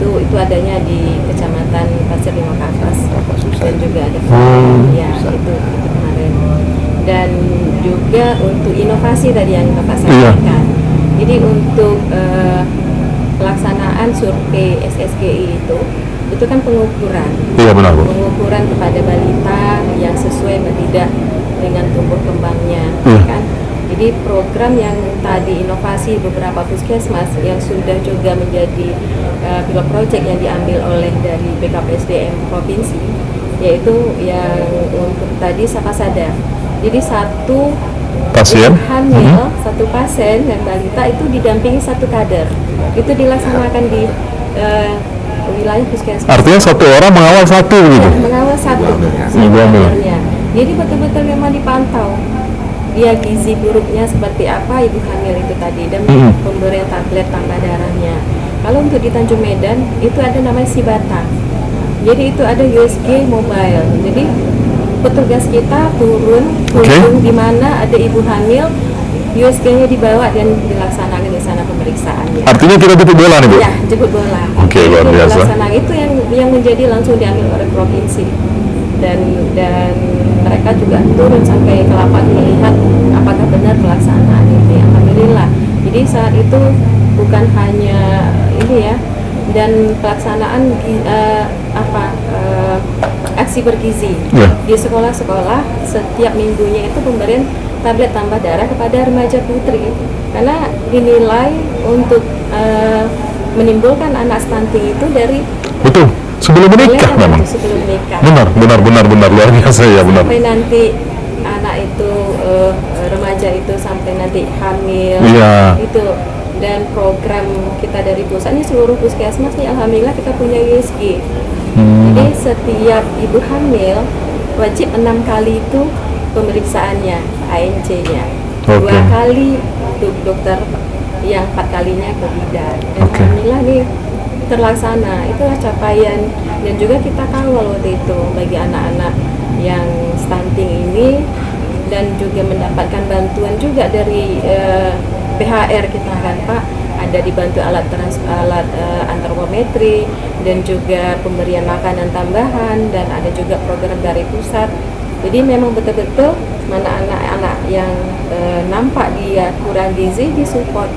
[SPEAKER 3] Itu adanya di Kecamatan Pasir Lima Kapas dan juga ada itu kemarin. Dan juga untuk inovasi tadi yang Bapak sampaikan. Jadi untuk pelaksanaan survei SSGI itu kan pengukuran. Iya, benar, Bu. Pengukuran kepada balita yang sesuai tidak dengan tumbuh kembangnya, kan? Jadi program yang tadi inovasi beberapa puskesmas yang sudah juga menjadi pilot project yang diambil oleh dari BKPSDM provinsi, yaitu yang untuk tadi Sapasada. Jadi satu pasien hamil, satu pasien dan balita itu didampingi satu kader. Itu dilaksanakan di wilayah puskesmas. Artinya satu orang mengawal satu gitu? Ya, mengawal satu kadernya. Jadi betul-betul memang dipantau dia gizi buruknya seperti apa ibu hamil itu tadi, dan pemberian tablet tambah darahnya. Kalau untuk di Tanjung Medan itu ada namanya Sibata. Jadi itu ada USG mobile. Jadi petugas kita turun di mana ada ibu hamil, USG-nya dibawa dan dilaksanakan di sana pemeriksaannya. Artinya kita jemput bola nih, Bu? Ya, jemput bola. Luar biasa. Dilaksanakan itu yang menjadi langsung diambil oleh provinsi. Dan mereka juga turun sampai ke lapangan melihat apakah benar pelaksanaan itu. Alhamdulillah. Jadi saat itu bukan hanya ini ya, dan pelaksanaan aksi bergizi di sekolah-sekolah setiap minggunya itu pemberian tablet tambah darah kepada remaja putri, karena dinilai untuk menimbulkan anak stunting itu dari
[SPEAKER 1] Sebelum menikah
[SPEAKER 3] Boleh
[SPEAKER 1] memang.
[SPEAKER 3] sebelum menikah.
[SPEAKER 1] Benar luar biasa ya benar.
[SPEAKER 3] Sampai nanti anak itu remaja itu sampai nanti hamil.
[SPEAKER 1] Iya.
[SPEAKER 3] Itu, dan program kita dari pusat ini seluruh puskesmas nih alhamdulillah kita punya USG. Jadi setiap ibu hamil wajib 6 kali itu pemeriksaannya ANC-nya. 2 kali untuk dokter, yang 4 kalinya ke bidan. Dan alhamdulillah nih terlaksana. Itulah capaian, dan juga kita kawal waktu itu bagi anak-anak yang stunting ini, dan juga mendapatkan bantuan juga dari PHR kita kan Pak, ada dibantu alat antropometri dan juga pemberian makanan tambahan, dan ada juga program dari pusat. Jadi memang betul-betul mana anak-anak yang nampak dia kurang gizi disupport,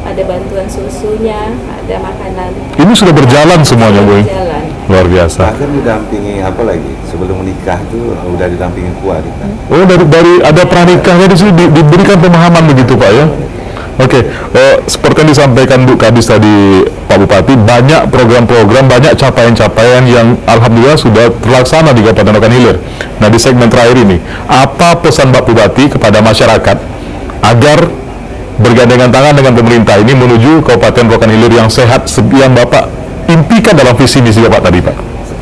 [SPEAKER 3] ada bantuan susunya, ada makanan.
[SPEAKER 1] Ini sudah berjalan semuanya, Bu.
[SPEAKER 3] Berjalan.
[SPEAKER 1] Luar biasa.
[SPEAKER 2] Bahkan didampingi apa lagi? Sebelum menikah tuh udah didampingi keluarga.
[SPEAKER 1] Oh, dari ada pranikahnya di sini diberikan pemahaman begitu, Pak ya. Oke, seperti yang disampaikan Bu Kadis tadi, Pak Bupati, banyak program-program, banyak capaian-capaian yang alhamdulillah sudah terlaksana di Kabupaten Rokan Hilir. Nah, di segmen terakhir ini, apa pesan Pak Bupati kepada masyarakat agar bergandengan tangan dengan pemerintah ini menuju Kabupaten Rokan Hilir yang sehat, yang Bapak impikan dalam visi misi Bapak tadi, Pak?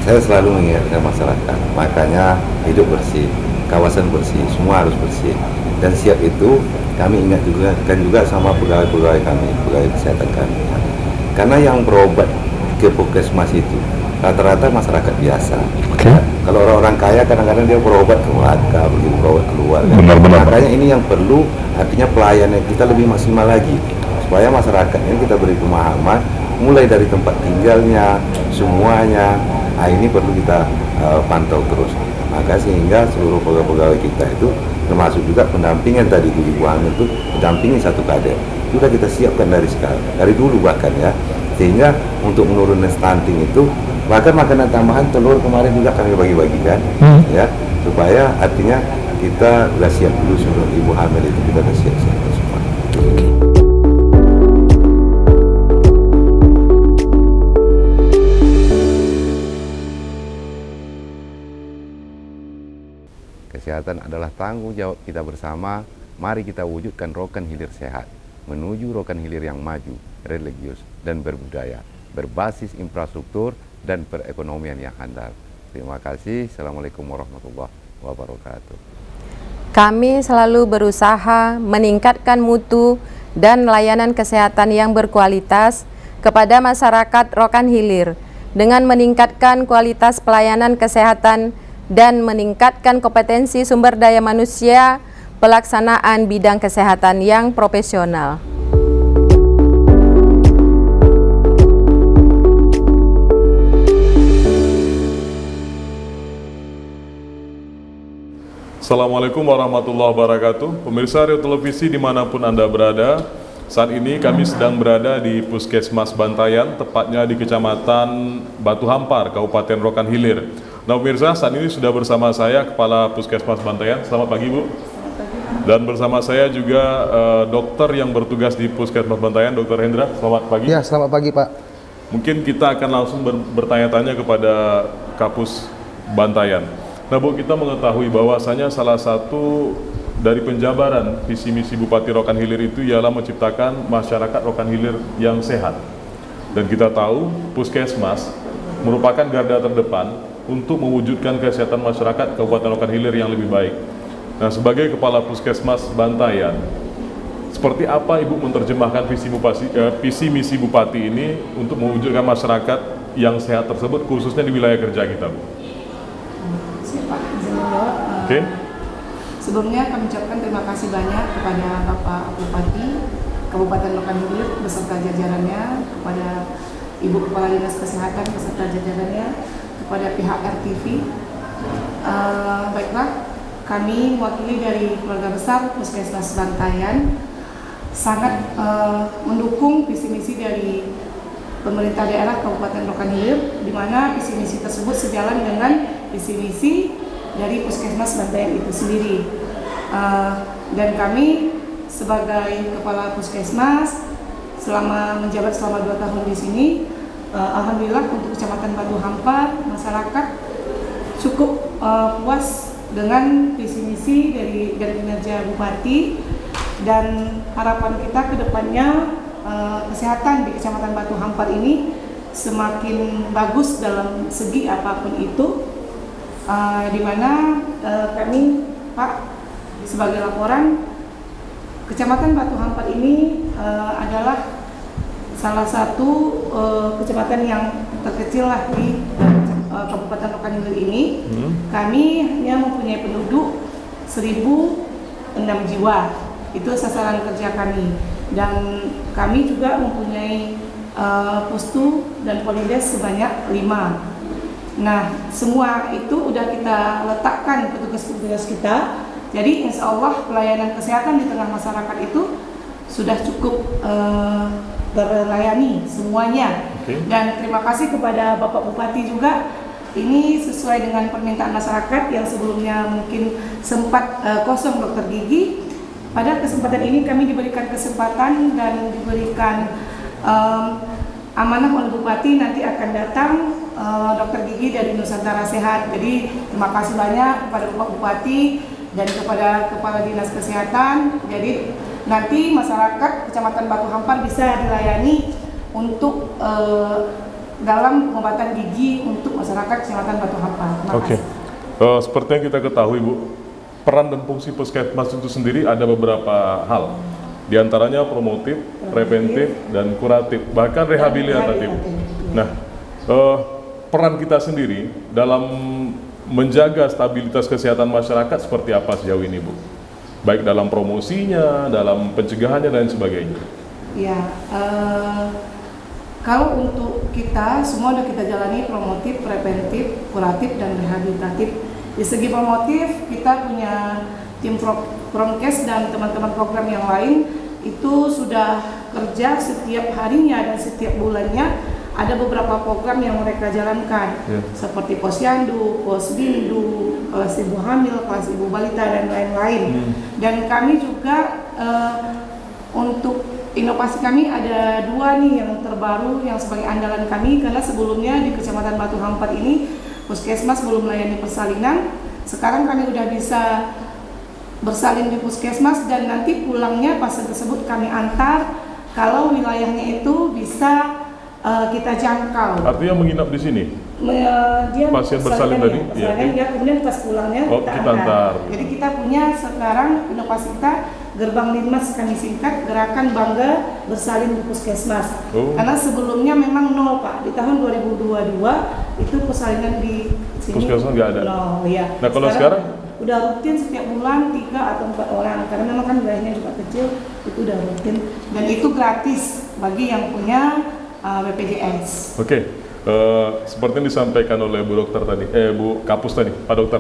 [SPEAKER 2] Saya selalu mengingatkan masyarakat, makanya hidup bersih, kawasan bersih, semua harus bersih. Dan siap itu kami ingat juga sama pegawai-pegawai kami, pegawai kesehatan kami. Karena yang berobat ke puskesmas itu rata-rata masyarakat biasa. Ya, kalau orang-orang kaya kadang-kadang dia berobat ke warga, begitu berobat keluar.
[SPEAKER 1] Benar-benar.
[SPEAKER 2] Makanya ini yang perlu, artinya pelayanan kita lebih maksimal lagi, supaya masyarakatnya kita beri pemahaman, mulai dari tempat tinggalnya, semuanya. Nah, ini perlu kita pantau terus. Maka sehingga seluruh pegawai kita itu, termasuk juga pendampingan tadi di ibu hamil itu mendampingi satu kader, sudah kita siapkan dari sekarang, dari dulu bahkan ya, sehingga untuk menurunkan stunting itu, bahkan makanan tambahan telur kemarin juga kami bagi-bagikan, ya, supaya artinya kita sudah siap dulu sebelum ibu hamil itu kita sudah siap-siap semua. Kesehatan adalah tanggung jawab kita bersama. Mari kita wujudkan Rokan Hilir sehat, menuju Rokan Hilir yang maju, religius, dan berbudaya, berbasis infrastruktur dan perekonomian yang handal. Terima kasih. Assalamualaikum warahmatullahi wabarakatuh.
[SPEAKER 3] Kami selalu berusaha meningkatkan mutu dan layanan kesehatan yang berkualitas kepada masyarakat Rokan Hilir dengan meningkatkan kualitas pelayanan kesehatan dan meningkatkan kompetensi sumber daya manusia pelaksanaan bidang kesehatan yang profesional.
[SPEAKER 1] Assalamualaikum warahmatullahi wabarakatuh. Pemirsa Radio Televisi dimanapun Anda berada, saat ini kami sedang berada di Puskesmas Bantayan, tepatnya di Kecamatan Batu Hampar, Kabupaten Rokan Hilir. Nah pemirsa, saat ini sudah bersama saya Kepala Puskesmas Bantayan. Selamat pagi Bu. Dan bersama saya juga dokter yang bertugas di Puskesmas Bantayan, Dr. Hendra. Selamat pagi.
[SPEAKER 4] Ya, selamat pagi Pak.
[SPEAKER 1] Mungkin kita akan langsung bertanya-tanya kepada Kapus Bantayan. Nah Bu, kita mengetahui bahwasanya salah satu dari penjabaran visi misi Bupati Rokan Hilir itu ialah menciptakan masyarakat Rokan Hilir yang sehat. Dan kita tahu Puskesmas merupakan garda terdepan untuk mewujudkan kesehatan masyarakat Kabupaten Rokan Hilir yang lebih baik. Nah, sebagai Kepala Puskesmas Bantayan, seperti apa Ibu menerjemahkan visi misi Bupati ini untuk mewujudkan masyarakat yang sehat tersebut, khususnya di wilayah kerja kita, Bu?
[SPEAKER 5] Pak, izin menjawab.
[SPEAKER 1] Oke.
[SPEAKER 5] Sebelumnya kami ucapkan terima kasih banyak kepada Bapak Bupati Kabupaten Rokan Hilir beserta jajarannya, kepada Ibu Kepala Dinas Kesehatan beserta jajarannya, kepada pihak RTV. Baiklah, kami mewakili dari keluarga besar Puskesmas Bantayan sangat mendukung visi misi dari pemerintah daerah Kabupaten Rokan Hilir, di mana visi misi tersebut sejalan dengan visi misi dari Puskesmas Bantayan itu sendiri. Dan kami sebagai Kepala Puskesmas selama menjabat selama 2 tahun di sini, alhamdulillah untuk Kecamatan Batu Hampar masyarakat cukup puas dengan visi misi dari kinerja Bupati, dan harapan kita ke depannya kesehatan di Kecamatan Batu Hampar ini semakin bagus dalam segi apapun itu, di mana kami Pak sebagai laporan Kecamatan Batu Hampar ini adalah salah satu kecamatan yang terkecil lah di Kabupaten Rokan Hilir ini. Kami hanya mempunyai penduduk 1.006 jiwa, itu sasaran kerja kami, dan kami juga mempunyai postu dan polides sebanyak 5. Nah, semua itu udah kita letakkan petugas-petugas kita. Jadi insya Allah pelayanan kesehatan di tengah masyarakat itu sudah cukup terlayani semuanya. Dan terima kasih kepada Bapak Bupati juga. Ini sesuai dengan permintaan masyarakat yang sebelumnya mungkin sempat kosong dokter gigi. Pada kesempatan ini kami diberikan kesempatan dan diberikan amanah oleh Bupati, nanti akan datang dokter gigi dari Nusantara Sehat. Jadi terima kasih banyak kepada Bapak Bupati dan kepada Kepala Dinas Kesehatan. Jadi nanti masyarakat Kecamatan Batu Hampar bisa dilayani untuk dalam pengobatan gigi untuk masyarakat Kecamatan Batu Hampar. Terima kasih.
[SPEAKER 1] Seperti yang kita ketahui Bu, peran dan fungsi puskesmas itu sendiri ada beberapa hal. Di antaranya promotif, preventif, dan kuratif, bahkan rehabilitatif. Nah, peran kita sendiri dalam menjaga stabilitas kesehatan masyarakat seperti apa sejauh ini Bu? Baik dalam promosinya, dalam pencegahannya, dan sebagainya.
[SPEAKER 5] Ya, kalau untuk kita semua sudah kita jalani promotif, preventif, kuratif, dan rehabilitatif. Di segi promotif kita punya tim Promkes dan teman-teman program yang lain itu sudah kerja setiap harinya dan setiap bulannya ada beberapa program yang mereka jalankan, seperti posyandu, posbindu, kelas ibu hamil, kelas ibu balita, dan lain-lain. Dan kami juga untuk inovasi kami ada 2 nih yang terbaru yang sebagai andalan kami, karena sebelumnya di Kecamatan Batu Hampar ini puskesmas belum melayani persalinan. Sekarang kami udah bisa bersalin di puskesmas, dan nanti pulangnya pasien tersebut kami antar kalau wilayahnya itu bisa kita jangkau.
[SPEAKER 1] Artinya menginap di sini?
[SPEAKER 5] Dia
[SPEAKER 1] pasien bersalin tadi?
[SPEAKER 5] Ya, kemudian pas pulangnya kita antar. Jadi kita punya sekarang inovasi kita gerbang linmas, kami singkat gerakan bangga bersalin di puskesmas. Karena sebelumnya memang 0 Pak, di tahun 2022 itu persalinan di sini
[SPEAKER 1] puskesmas nggak ada.
[SPEAKER 5] Ya.
[SPEAKER 1] Nah kalau sekarang
[SPEAKER 5] udah rutin setiap bulan 3 atau 4 orang, karena memang kan wilayahnya juga kecil, itu udah rutin dan itu gratis bagi yang punya BPJS.
[SPEAKER 1] Seperti yang disampaikan oleh Bu Dokter tadi, Bu Kapus tadi, Pak Dokter,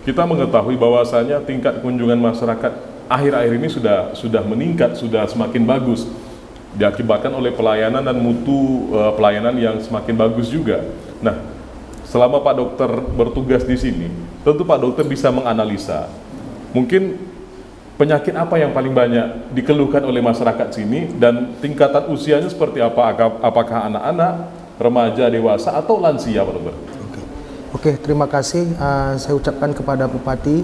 [SPEAKER 1] kita mengetahui bahwasanya tingkat kunjungan masyarakat akhir-akhir ini sudah meningkat, sudah semakin bagus, diakibatkan oleh pelayanan dan mutu pelayanan yang semakin bagus juga. Nah, selama Pak Dokter bertugas di sini, tentu Pak Dokter bisa menganalisa mungkin penyakit apa yang paling banyak dikeluhkan oleh masyarakat sini, dan tingkatan usianya seperti apa, apakah anak-anak, remaja, dewasa, atau lansia Pak Dokter?
[SPEAKER 4] Oke, terima kasih. Saya ucapkan kepada Bupati,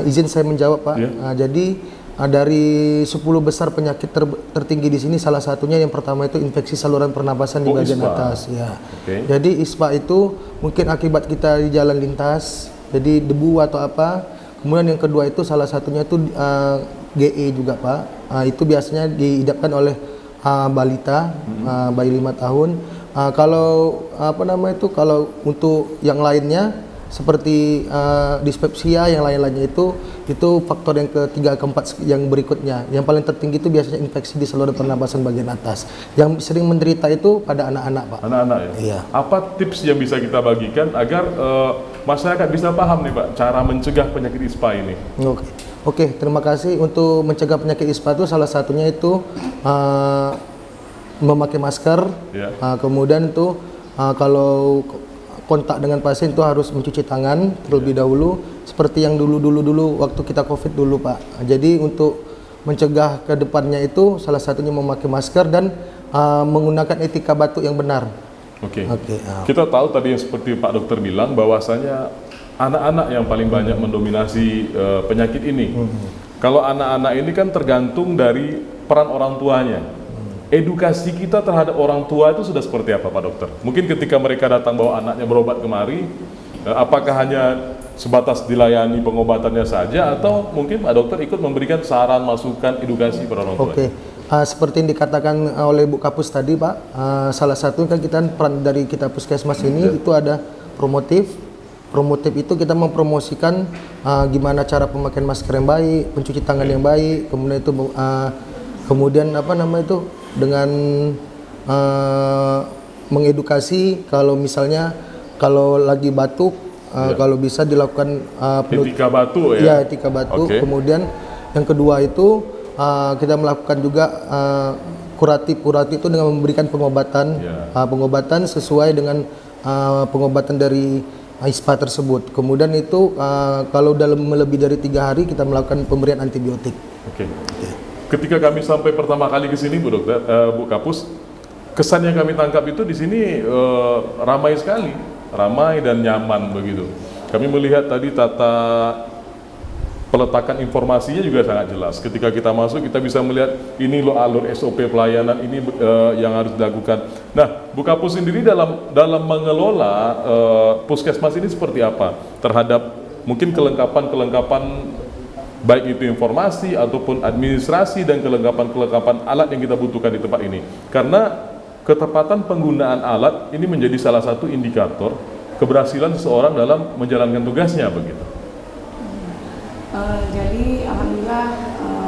[SPEAKER 4] izin saya menjawab Pak. Jadi dari 10 besar penyakit tertinggi di sini, salah satunya yang pertama itu infeksi saluran pernapasan di bagian atas. Ya. Jadi ISPA itu mungkin akibat kita di jalan lintas, jadi debu atau apa. Kemudian yang kedua itu salah satunya itu GE juga Pak. Itu biasanya diidapkan oleh balita, bayi 5 tahun. Kalau kalau untuk yang lainnya seperti dispepsia, yang lain-lainnya itu faktor yang ketiga, keempat yang berikutnya. Yang paling tertinggi itu biasanya infeksi di saluran pernapasan bagian atas. Yang sering menderita itu pada anak-anak Pak.
[SPEAKER 1] Anak-anak ya?
[SPEAKER 4] Iya.
[SPEAKER 1] Apa tips yang bisa kita bagikan agar masyarakat bisa paham nih Pak, cara mencegah penyakit ISPA ini?
[SPEAKER 4] Oke, terima kasih. Untuk mencegah penyakit ISPA itu salah satunya itu memakai masker, kemudian itu kalau kontak dengan pasien itu harus mencuci tangan terlebih dahulu, seperti yang dulu waktu kita COVID dulu Pak. Jadi untuk mencegah ke depannya itu salah satunya memakai masker dan menggunakan etika batuk yang benar.
[SPEAKER 1] Oke.
[SPEAKER 4] Oke.
[SPEAKER 1] Kita tahu tadi yang seperti Pak Dokter bilang bahwasanya anak-anak yang paling banyak mendominasi penyakit ini. Kalau anak-anak ini kan tergantung dari peran orang tuanya. Edukasi kita terhadap orang tua itu sudah seperti apa Pak Dokter? Mungkin ketika mereka datang bawa anaknya berobat kemari, apakah hanya sebatas dilayani pengobatannya saja atau mungkin Pak Dokter ikut memberikan saran, masukan, edukasi pada orang tua?
[SPEAKER 4] Oke. Seperti yang dikatakan oleh Bu Kapus tadi Pak, salah satu kan kita peran dari kita puskesmas ini itu ada promotif. Promotif itu kita mempromosikan gimana cara pemakaian masker yang baik, pencuci tangan yang baik, kemudian itu kemudian apa namanya itu dengan mengedukasi kalau misalnya kalau lagi batuk kalau bisa dilakukan
[SPEAKER 1] etika batuk ya?
[SPEAKER 4] Iya, etika batuk. Kemudian yang kedua itu kita melakukan juga kuratif itu dengan memberikan pengobatan pengobatan sesuai dengan pengobatan dari ISPA tersebut. Kemudian itu kalau dalam lebih dari 3 hari kita melakukan pemberian antibiotik.
[SPEAKER 1] Oke. Ketika kami sampai pertama kali ke sini Bu Dokter, Bu Kapus, kesan yang kami tangkap itu di sini ramai sekali, ramai dan nyaman begitu. Kami melihat tadi tata peletakan informasinya juga sangat jelas. Ketika kita masuk kita bisa melihat ini loh alur SOP pelayanan ini yang harus dilakukan. Nah, Bu Kapus sendiri dalam mengelola puskesmas ini seperti apa terhadap mungkin kelengkapan baik itu informasi ataupun administrasi dan kelengkapan alat yang kita butuhkan di tempat ini. Karena ketepatan penggunaan alat ini menjadi salah satu indikator keberhasilan seseorang dalam menjalankan tugasnya begitu.
[SPEAKER 5] Jadi alhamdulillah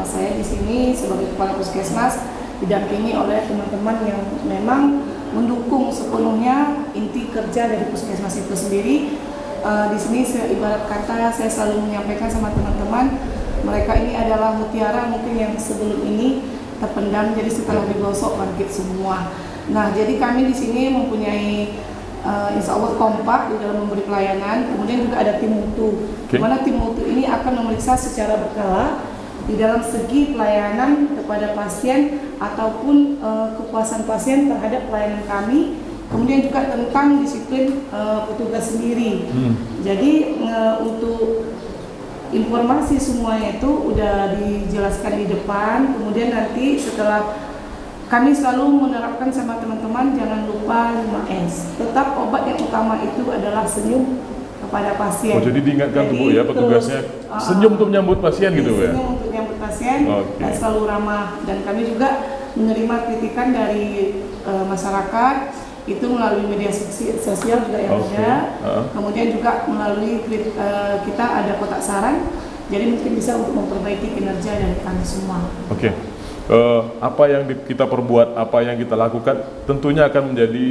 [SPEAKER 5] saya di sini sebagai kepala puskesmas didampingi oleh teman-teman yang memang mendukung sepenuhnya inti kerja dari puskesmas itu sendiri. Di sini ibarat kata saya selalu menyampaikan sama teman-teman, mereka ini adalah mutiara mungkin yang sebelum ini terpendam, jadi setelah digosok bangkit semua. Nah, jadi kami di sini mempunyai insya Allah kompak di dalam memberi pelayanan. Kemudian juga ada tim mutu, di mana tim mutu ini akan memeriksa secara berkala di dalam segi pelayanan kepada pasien ataupun kepuasan pasien terhadap pelayanan kami. Kemudian juga tentang disiplin petugas sendiri. Jadi untuk informasi semuanya itu udah dijelaskan di depan. Kemudian nanti setelah kami selalu menerapkan sama teman-teman jangan lupa 5S. Tetap obat yang utama itu adalah senyum kepada pasien.
[SPEAKER 1] Oh, jadi diingatkan tuh Bu ya petugasnya senyum untuk menyambut pasien gitu ya?
[SPEAKER 5] Senyum untuk menyambut pasien dan selalu ramah. Dan kami juga menerima kritikan dari masyarakat itu melalui media sosial juga yang ada. Kemudian juga melalui kita ada kotak saran. Jadi mungkin bisa untuk memperbaiki kinerja dari kami semua.
[SPEAKER 1] Apa yang kita perbuat, apa yang kita lakukan tentunya akan menjadi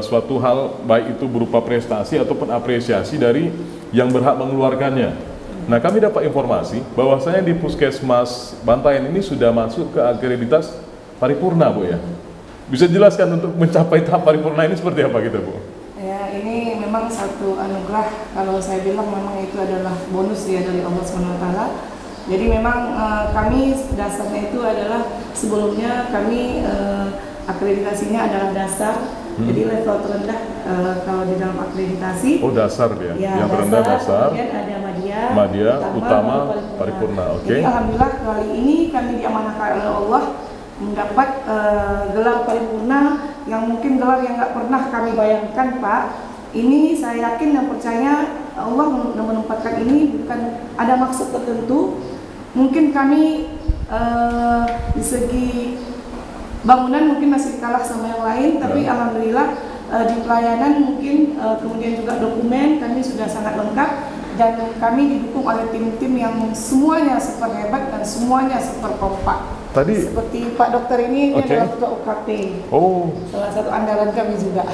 [SPEAKER 1] suatu hal baik itu berupa prestasi ataupun apresiasi dari yang berhak mengeluarkannya. Nah, kami dapat informasi bahwasanya di Puskesmas Bantayan ini sudah masuk ke akreditas paripurna Bu ya. Bisa jelaskan untuk mencapai tahap paripurna ini seperti apa gitu Bu?
[SPEAKER 5] Ya, ini memang satu anugerah, kalau saya bilang memang itu adalah bonus ya dari Allah SWT. Jadi memang kami dasarnya itu adalah sebelumnya kami akreditasinya adalah dasar, jadi level terendah kalau di dalam akreditasi. Oh,
[SPEAKER 1] dasar ya? Yang terendah dasar.
[SPEAKER 5] Kemudian ada Madya,
[SPEAKER 1] utama, paripurna.
[SPEAKER 5] Jadi alhamdulillah kali ini kami diamanahkan oleh Allah mendapat gelar paripurna yang mungkin gelar yang nggak pernah kami bayangkan Pak. Ini saya yakin dan percaya Allah menempatkan ini bukan ada maksud tertentu. Mungkin kami di segi bangunan mungkin masih kalah sama yang lain, tapi alhamdulillah di pelayanan mungkin kemudian juga dokumen kami sudah sangat lengkap dan kami didukung oleh tim-tim yang semuanya super hebat dan semuanya super kompak.
[SPEAKER 1] Tadi
[SPEAKER 5] seperti Pak Dokter ini adalah ketua UKP. Salah satu andalan kami juga.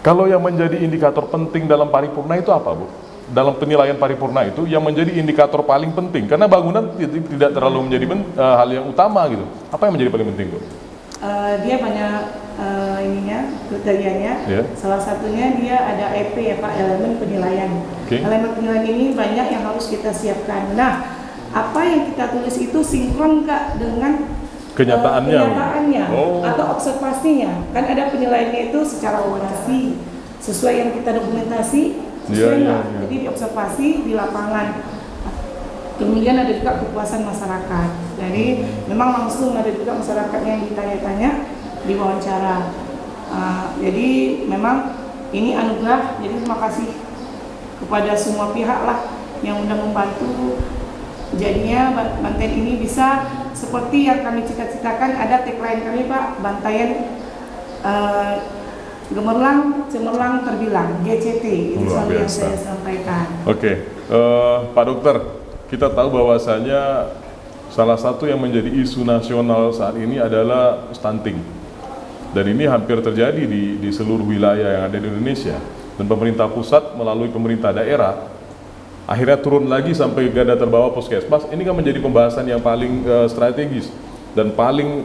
[SPEAKER 1] Kalau yang menjadi indikator penting dalam paripurna itu apa Bu? Dalam penilaian paripurna itu yang menjadi indikator paling penting, karena bangunan tidak terlalu menjadi hal yang utama gitu. Apa yang menjadi paling penting Bu?
[SPEAKER 5] Dia banyak kriterianya. Salah satunya dia ada EP ya Pak, elemen penilaian. Elemen penilaian ini banyak yang harus kita siapkan. Nah, apa yang kita tulis itu sinkron Kak dengan kenyataannya atau observasinya. Kan ada penilaiannya itu secara wawancara, sesuai yang kita dokumentasi, sesuai nggak? Jadi diobservasi di lapangan. Kemudian ada juga kepuasan masyarakat. Jadi memang langsung ada juga masyarakatnya yang ditanya-tanya, diwawancara. Jadi memang ini anugerah. Jadi terima kasih kepada semua pihak lah yang udah membantu. Jadinya Bantayan ini bisa seperti yang kami cita-citakan. Ada tagline kami Pak, Bantayan gemerlang, cemerlang, terbilang, GCT. Itu selalu yang saya sampaikan.
[SPEAKER 1] Oke, Pak Dokter, kita tahu bahwasanya salah satu yang menjadi isu nasional saat ini adalah stunting. Dan ini hampir terjadi di seluruh wilayah yang ada di Indonesia. Dan pemerintah pusat melalui pemerintah daerah akhirnya turun lagi sampai garda terbawa puskesmas. Ini kan menjadi pembahasan yang paling strategis dan paling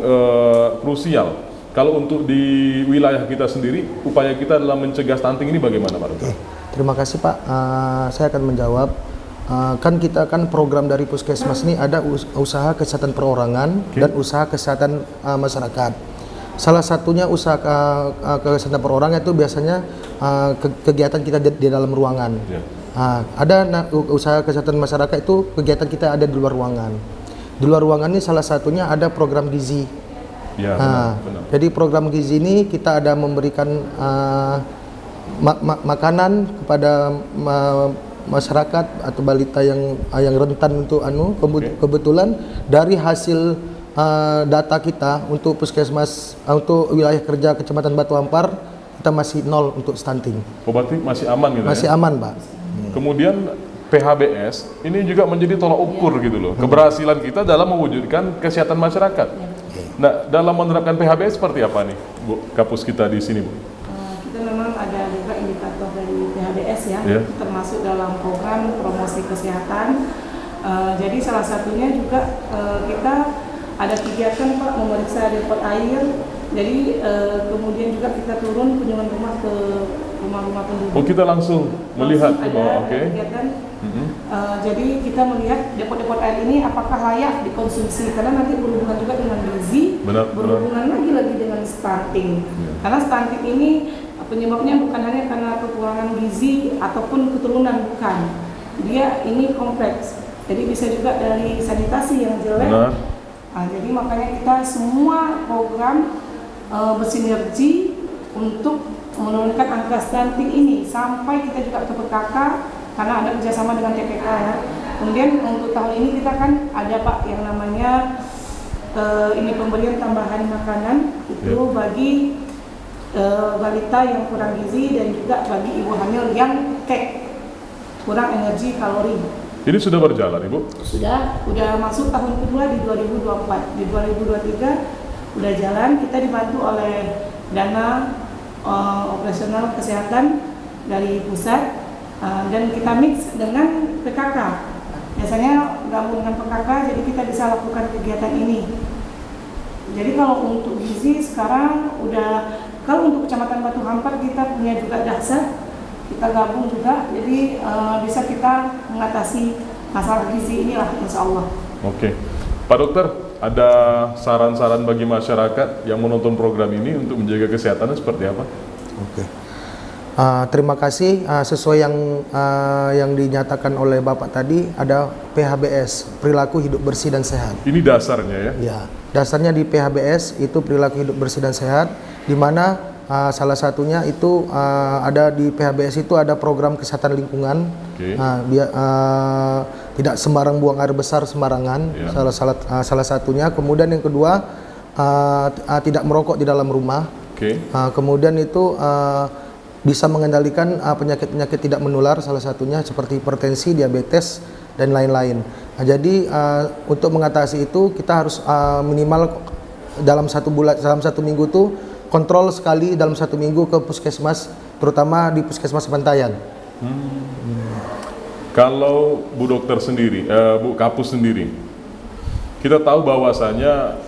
[SPEAKER 1] krusial. Kalau untuk di wilayah kita sendiri, upaya kita dalam mencegah stunting ini bagaimana Pak Dokter?
[SPEAKER 4] Terima kasih Pak, saya akan menjawab. Kan kita kan program dari puskesmas ini ada usaha kesehatan perorangan dan usaha kesehatan masyarakat. Salah satunya usaha kesehatan perorangan itu biasanya kegiatan kita di dalam ruangan. Ada usaha kesehatan masyarakat itu kegiatan kita ada di luar ruangan. Di luar ruangan ini salah satunya ada program gizi. Benar. Jadi program gizi ini kita ada memberikan makanan kepada masyarakat atau balita yang rentan untuk kebetulan dari hasil data kita untuk puskesmas untuk wilayah kerja Kecamatan Batu Ampar kita masih 0 untuk stunting.
[SPEAKER 1] Berarti masih aman gitu
[SPEAKER 4] masih aman Pak.
[SPEAKER 1] Kemudian PHBS ini juga menjadi tolak ukur gitu loh, keberhasilan kita dalam mewujudkan kesehatan masyarakat. Nah, dalam menerapkan PHBS seperti apa nih Bu Kapus kita di sini Bu?
[SPEAKER 5] Kita memang ada juga indikator dari PHBS ya, termasuk dalam program promosi kesehatan. Jadi salah satunya juga kita ada kegiatan Pak memeriksa depot air. Jadi kemudian juga kita turun kunjungan rumah ke rumah-rumah penduduk.
[SPEAKER 1] Oh, kita langsung melihat ke bawah,
[SPEAKER 5] kegiatan. Jadi kita melihat depot-depot air ini apakah layak dikonsumsi, karena nanti berhubungan juga dengan gizi, berhubungan lagi dengan stunting. Karena stunting ini penyebabnya bukan hanya karena kekurangan gizi ataupun keturunan, bukan. Dia ini kompleks. Jadi bisa juga dari sanitasi yang jelek. Jadi makanya kita semua program bersinergi untuk menurunkan angka stunting ini sampai kita juga ke PKK karena ada kerjasama dengan TPK ya. Kemudian untuk tahun ini kita kan ada Pak yang namanya ini pemberian tambahan makanan itu bagi balita yang kurang gizi dan juga bagi ibu hamil yang kurang energi kalori.
[SPEAKER 1] Ini sudah berjalan Ibu?
[SPEAKER 5] Sudah masuk tahun kedua di 2024. Di 2023 udah jalan, kita dibantu oleh dana operasional kesehatan dari pusat dan kita mix dengan PKK. Biasanya gabung dengan PKK, jadi kita bisa lakukan kegiatan ini. Jadi kalau untuk gizi sekarang kalau untuk Kecamatan Batu Ampar kita punya juga dasar, kita gabung juga, jadi bisa kita mengatasi masalah gizi inilah insya Allah.
[SPEAKER 1] Oke, Pak Dokter, ada saran-saran bagi masyarakat yang menonton program ini untuk menjaga kesehatannya seperti apa?
[SPEAKER 4] Oke. Terima kasih. Sesuai yang dinyatakan oleh Bapak tadi, ada PHBS, perilaku hidup bersih dan sehat.
[SPEAKER 1] Ini dasarnya ya?
[SPEAKER 4] Ya, dasarnya di PHBS itu perilaku hidup bersih dan sehat, di mana salah satunya itu ada di PHBS itu ada program kesehatan lingkungan. Tidak sembarang buang air besar sembarangan, salah satunya. Kemudian yang kedua tidak merokok di dalam rumah. Kemudian itu bisa mengendalikan penyakit-penyakit tidak menular, salah satunya seperti hipertensi, diabetes dan lain-lain. Jadi untuk mengatasi itu kita harus minimal dalam satu minggu tuh kontrol sekali dalam 1 minggu ke puskesmas, terutama di puskesmas Bantayan.
[SPEAKER 1] Kalau Bu Dokter sendiri, Bu Kapus sendiri, kita tahu bahwasanya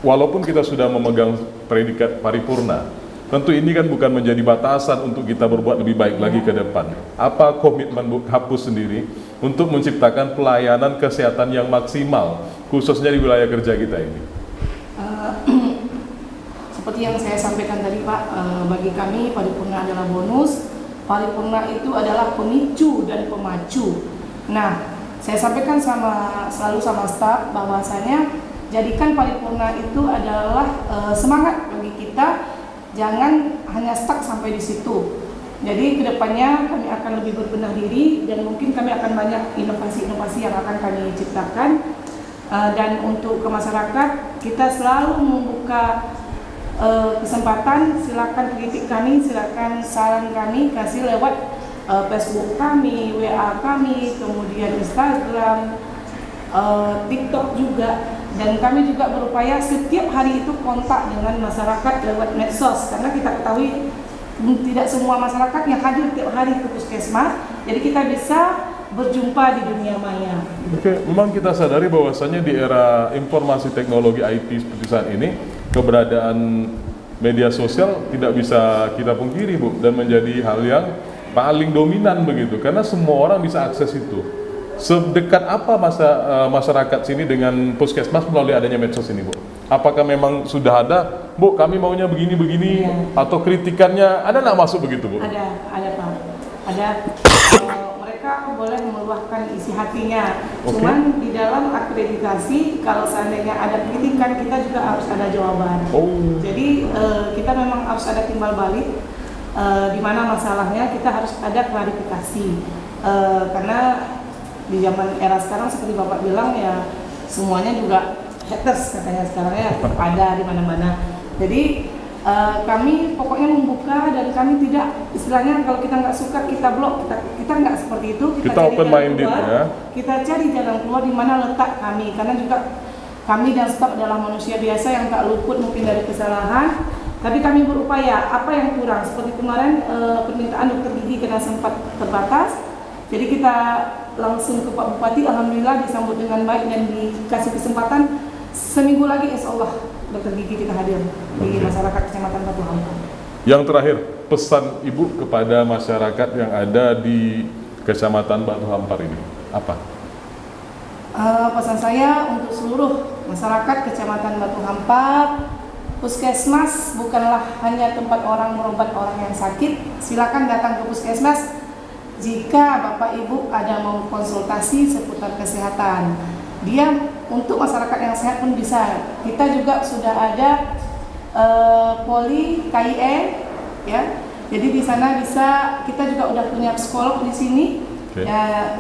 [SPEAKER 1] walaupun kita sudah memegang predikat paripurna, tentu ini kan bukan menjadi batasan untuk kita berbuat lebih baik lagi ke depan. Apa komitmen Bu Kapus sendiri untuk menciptakan pelayanan kesehatan yang maksimal, khususnya di wilayah kerja kita ini?
[SPEAKER 5] seperti yang saya sampaikan tadi Pak, bagi kami paripurna adalah bonus. Paripurna itu adalah pemicu dan pemacu. Nah, saya sampaikan selalu sama staf bahwasanya jadikan paripurna itu adalah semangat bagi kita, jangan hanya stuck sampai di situ. Jadi kedepannya kami akan lebih berbenah diri dan mungkin kami akan banyak inovasi-inovasi yang akan kami ciptakan. Dan untuk ke masyarakat kita selalu membuka kesempatan, silakan kritik kami, silakan saran kami, kasih lewat Facebook kami, WA kami, kemudian Instagram, TikTok juga. Dan kami juga berupaya setiap hari itu kontak dengan masyarakat lewat medsos, karena kita ketahui tidak semua masyarakat yang hadir tiap hari ke puskesmas, jadi kita bisa berjumpa di dunia maya.
[SPEAKER 1] Oke, memang kita sadari bahwasannya di era informasi teknologi IT seperti saat ini, keberadaan media sosial tidak bisa kita pungkiri, Bu, dan menjadi hal yang paling dominan begitu, karena semua orang bisa akses itu. Sedekat apa masyarakat sini dengan puskesmas melalui adanya medsos ini, Bu? Apakah memang sudah ada, Bu, kami maunya begini-begini, atau kritikannya ada nggak masuk begitu, Bu?
[SPEAKER 5] Ada Pak. Ada. Mereka boleh meluahkan isi hatinya. Cuman di dalam akreditasi, kalau seandainya ada kritikan, kita juga harus ada jawaban. Jadi kita memang harus ada timbal balik. Di mana masalahnya kita harus ada klarifikasi. Karena di zaman era sekarang seperti Bapak bilang ya, semuanya juga haters katanya sekarang ya, ada di mana-mana. Jadi kami pokoknya membuka dan kami tidak, istilahnya kalau kita nggak suka kita blok, kita nggak seperti itu.
[SPEAKER 1] Kita open minded ya.
[SPEAKER 5] Kita cari jalan keluar di mana letak kami, karena juga kami dan staf adalah manusia biasa yang tak luput mungkin dari kesalahan. Tapi kami berupaya apa yang kurang, seperti kemarin permintaan dokter gigi karena sempat terbatas. Jadi kita langsung ke Pak Bupati, alhamdulillah disambut dengan baik dan dikasih kesempatan seminggu lagi insya Allah dokter gigi kita hadir di masyarakat Kecamatan Batu Hampar.
[SPEAKER 1] Yang terakhir, pesan Ibu kepada masyarakat yang ada di Kecamatan Batu Hampar ini apa?
[SPEAKER 5] Pesan saya untuk seluruh masyarakat Kecamatan Batu Hampar, puskesmas bukanlah hanya tempat orang berobat orang yang sakit. Silakan datang ke puskesmas jika Bapak Ibu ada mau konsultasi seputar kesehatan. Dia untuk masyarakat yang sehat pun bisa. Kita juga sudah ada poli KIE ya. Jadi di sana bisa, kita juga udah punya psikolog di sini. Ya,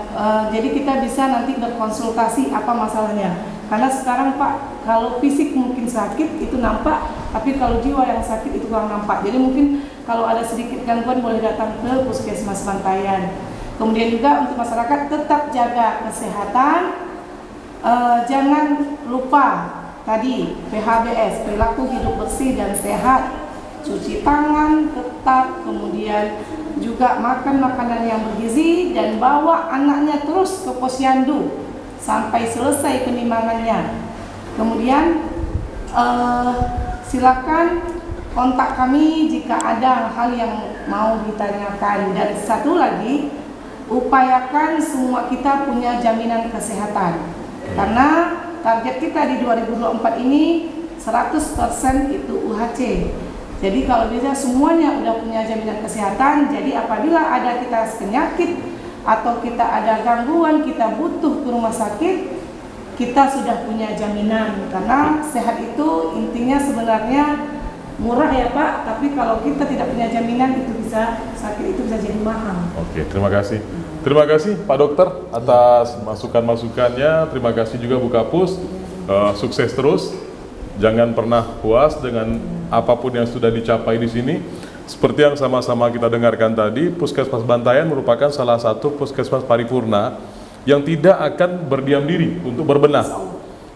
[SPEAKER 5] jadi kita bisa nanti berkonsultasi apa masalahnya. Karena sekarang Pak, kalau fisik mungkin sakit itu nampak, tapi kalau jiwa yang sakit itu kurang nampak. Jadi mungkin kalau ada sedikit gangguan boleh datang ke Puskesmas Bantayan. Kemudian juga untuk masyarakat tetap jaga kesehatan. Jangan lupa tadi PHBS, perilaku hidup bersih dan sehat, cuci tangan tetap, kemudian juga makan makanan yang bergizi dan bawa anaknya terus ke posyandu sampai selesai penimbangannya. Kemudian silakan kontak kami jika ada hal yang mau ditanyakan. Dan satu lagi, upayakan semua kita punya jaminan kesehatan. Karena target kita di 2024 ini 100% itu UHC. Jadi kalau bisa semuanya udah punya jaminan kesehatan, jadi apabila ada kita penyakit atau kita ada gangguan, kita butuh ke rumah sakit, kita sudah punya jaminan. Karena sehat itu intinya sebenarnya murah ya Pak, tapi kalau kita tidak punya jaminan itu bisa sakit itu bisa jadi mahal.
[SPEAKER 1] Oke, terima kasih. Terima kasih Pak Dokter atas masukan-masukannya. Terima kasih juga Bu Kapus. Sukses terus. Jangan pernah puas dengan apapun yang sudah dicapai di sini. Seperti yang sama-sama kita dengarkan tadi, Puskesmas Bantayan merupakan salah satu puskesmas paripurna yang tidak akan berdiam diri untuk berbenah.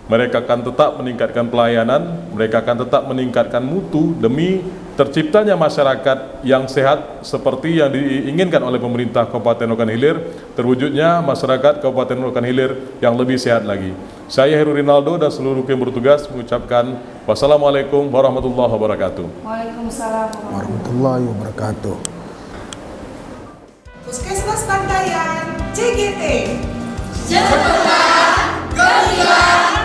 [SPEAKER 1] Mereka akan tetap meningkatkan pelayanan, mereka akan tetap meningkatkan mutu demi terciptanya masyarakat yang sehat seperti yang diinginkan oleh pemerintah Kabupaten Rokan Hilir, terwujudnya masyarakat Kabupaten Rokan Hilir yang lebih sehat lagi. Saya Heru Rinaldo dan seluruh tim bertugas mengucapkan wassalamualaikum warahmatullahi wabarakatuh.
[SPEAKER 5] Waalaikumsalam
[SPEAKER 4] warahmatullahi wabarakatuh.
[SPEAKER 6] Puskesmas Bantayan CGT.
[SPEAKER 7] Cepat, geria,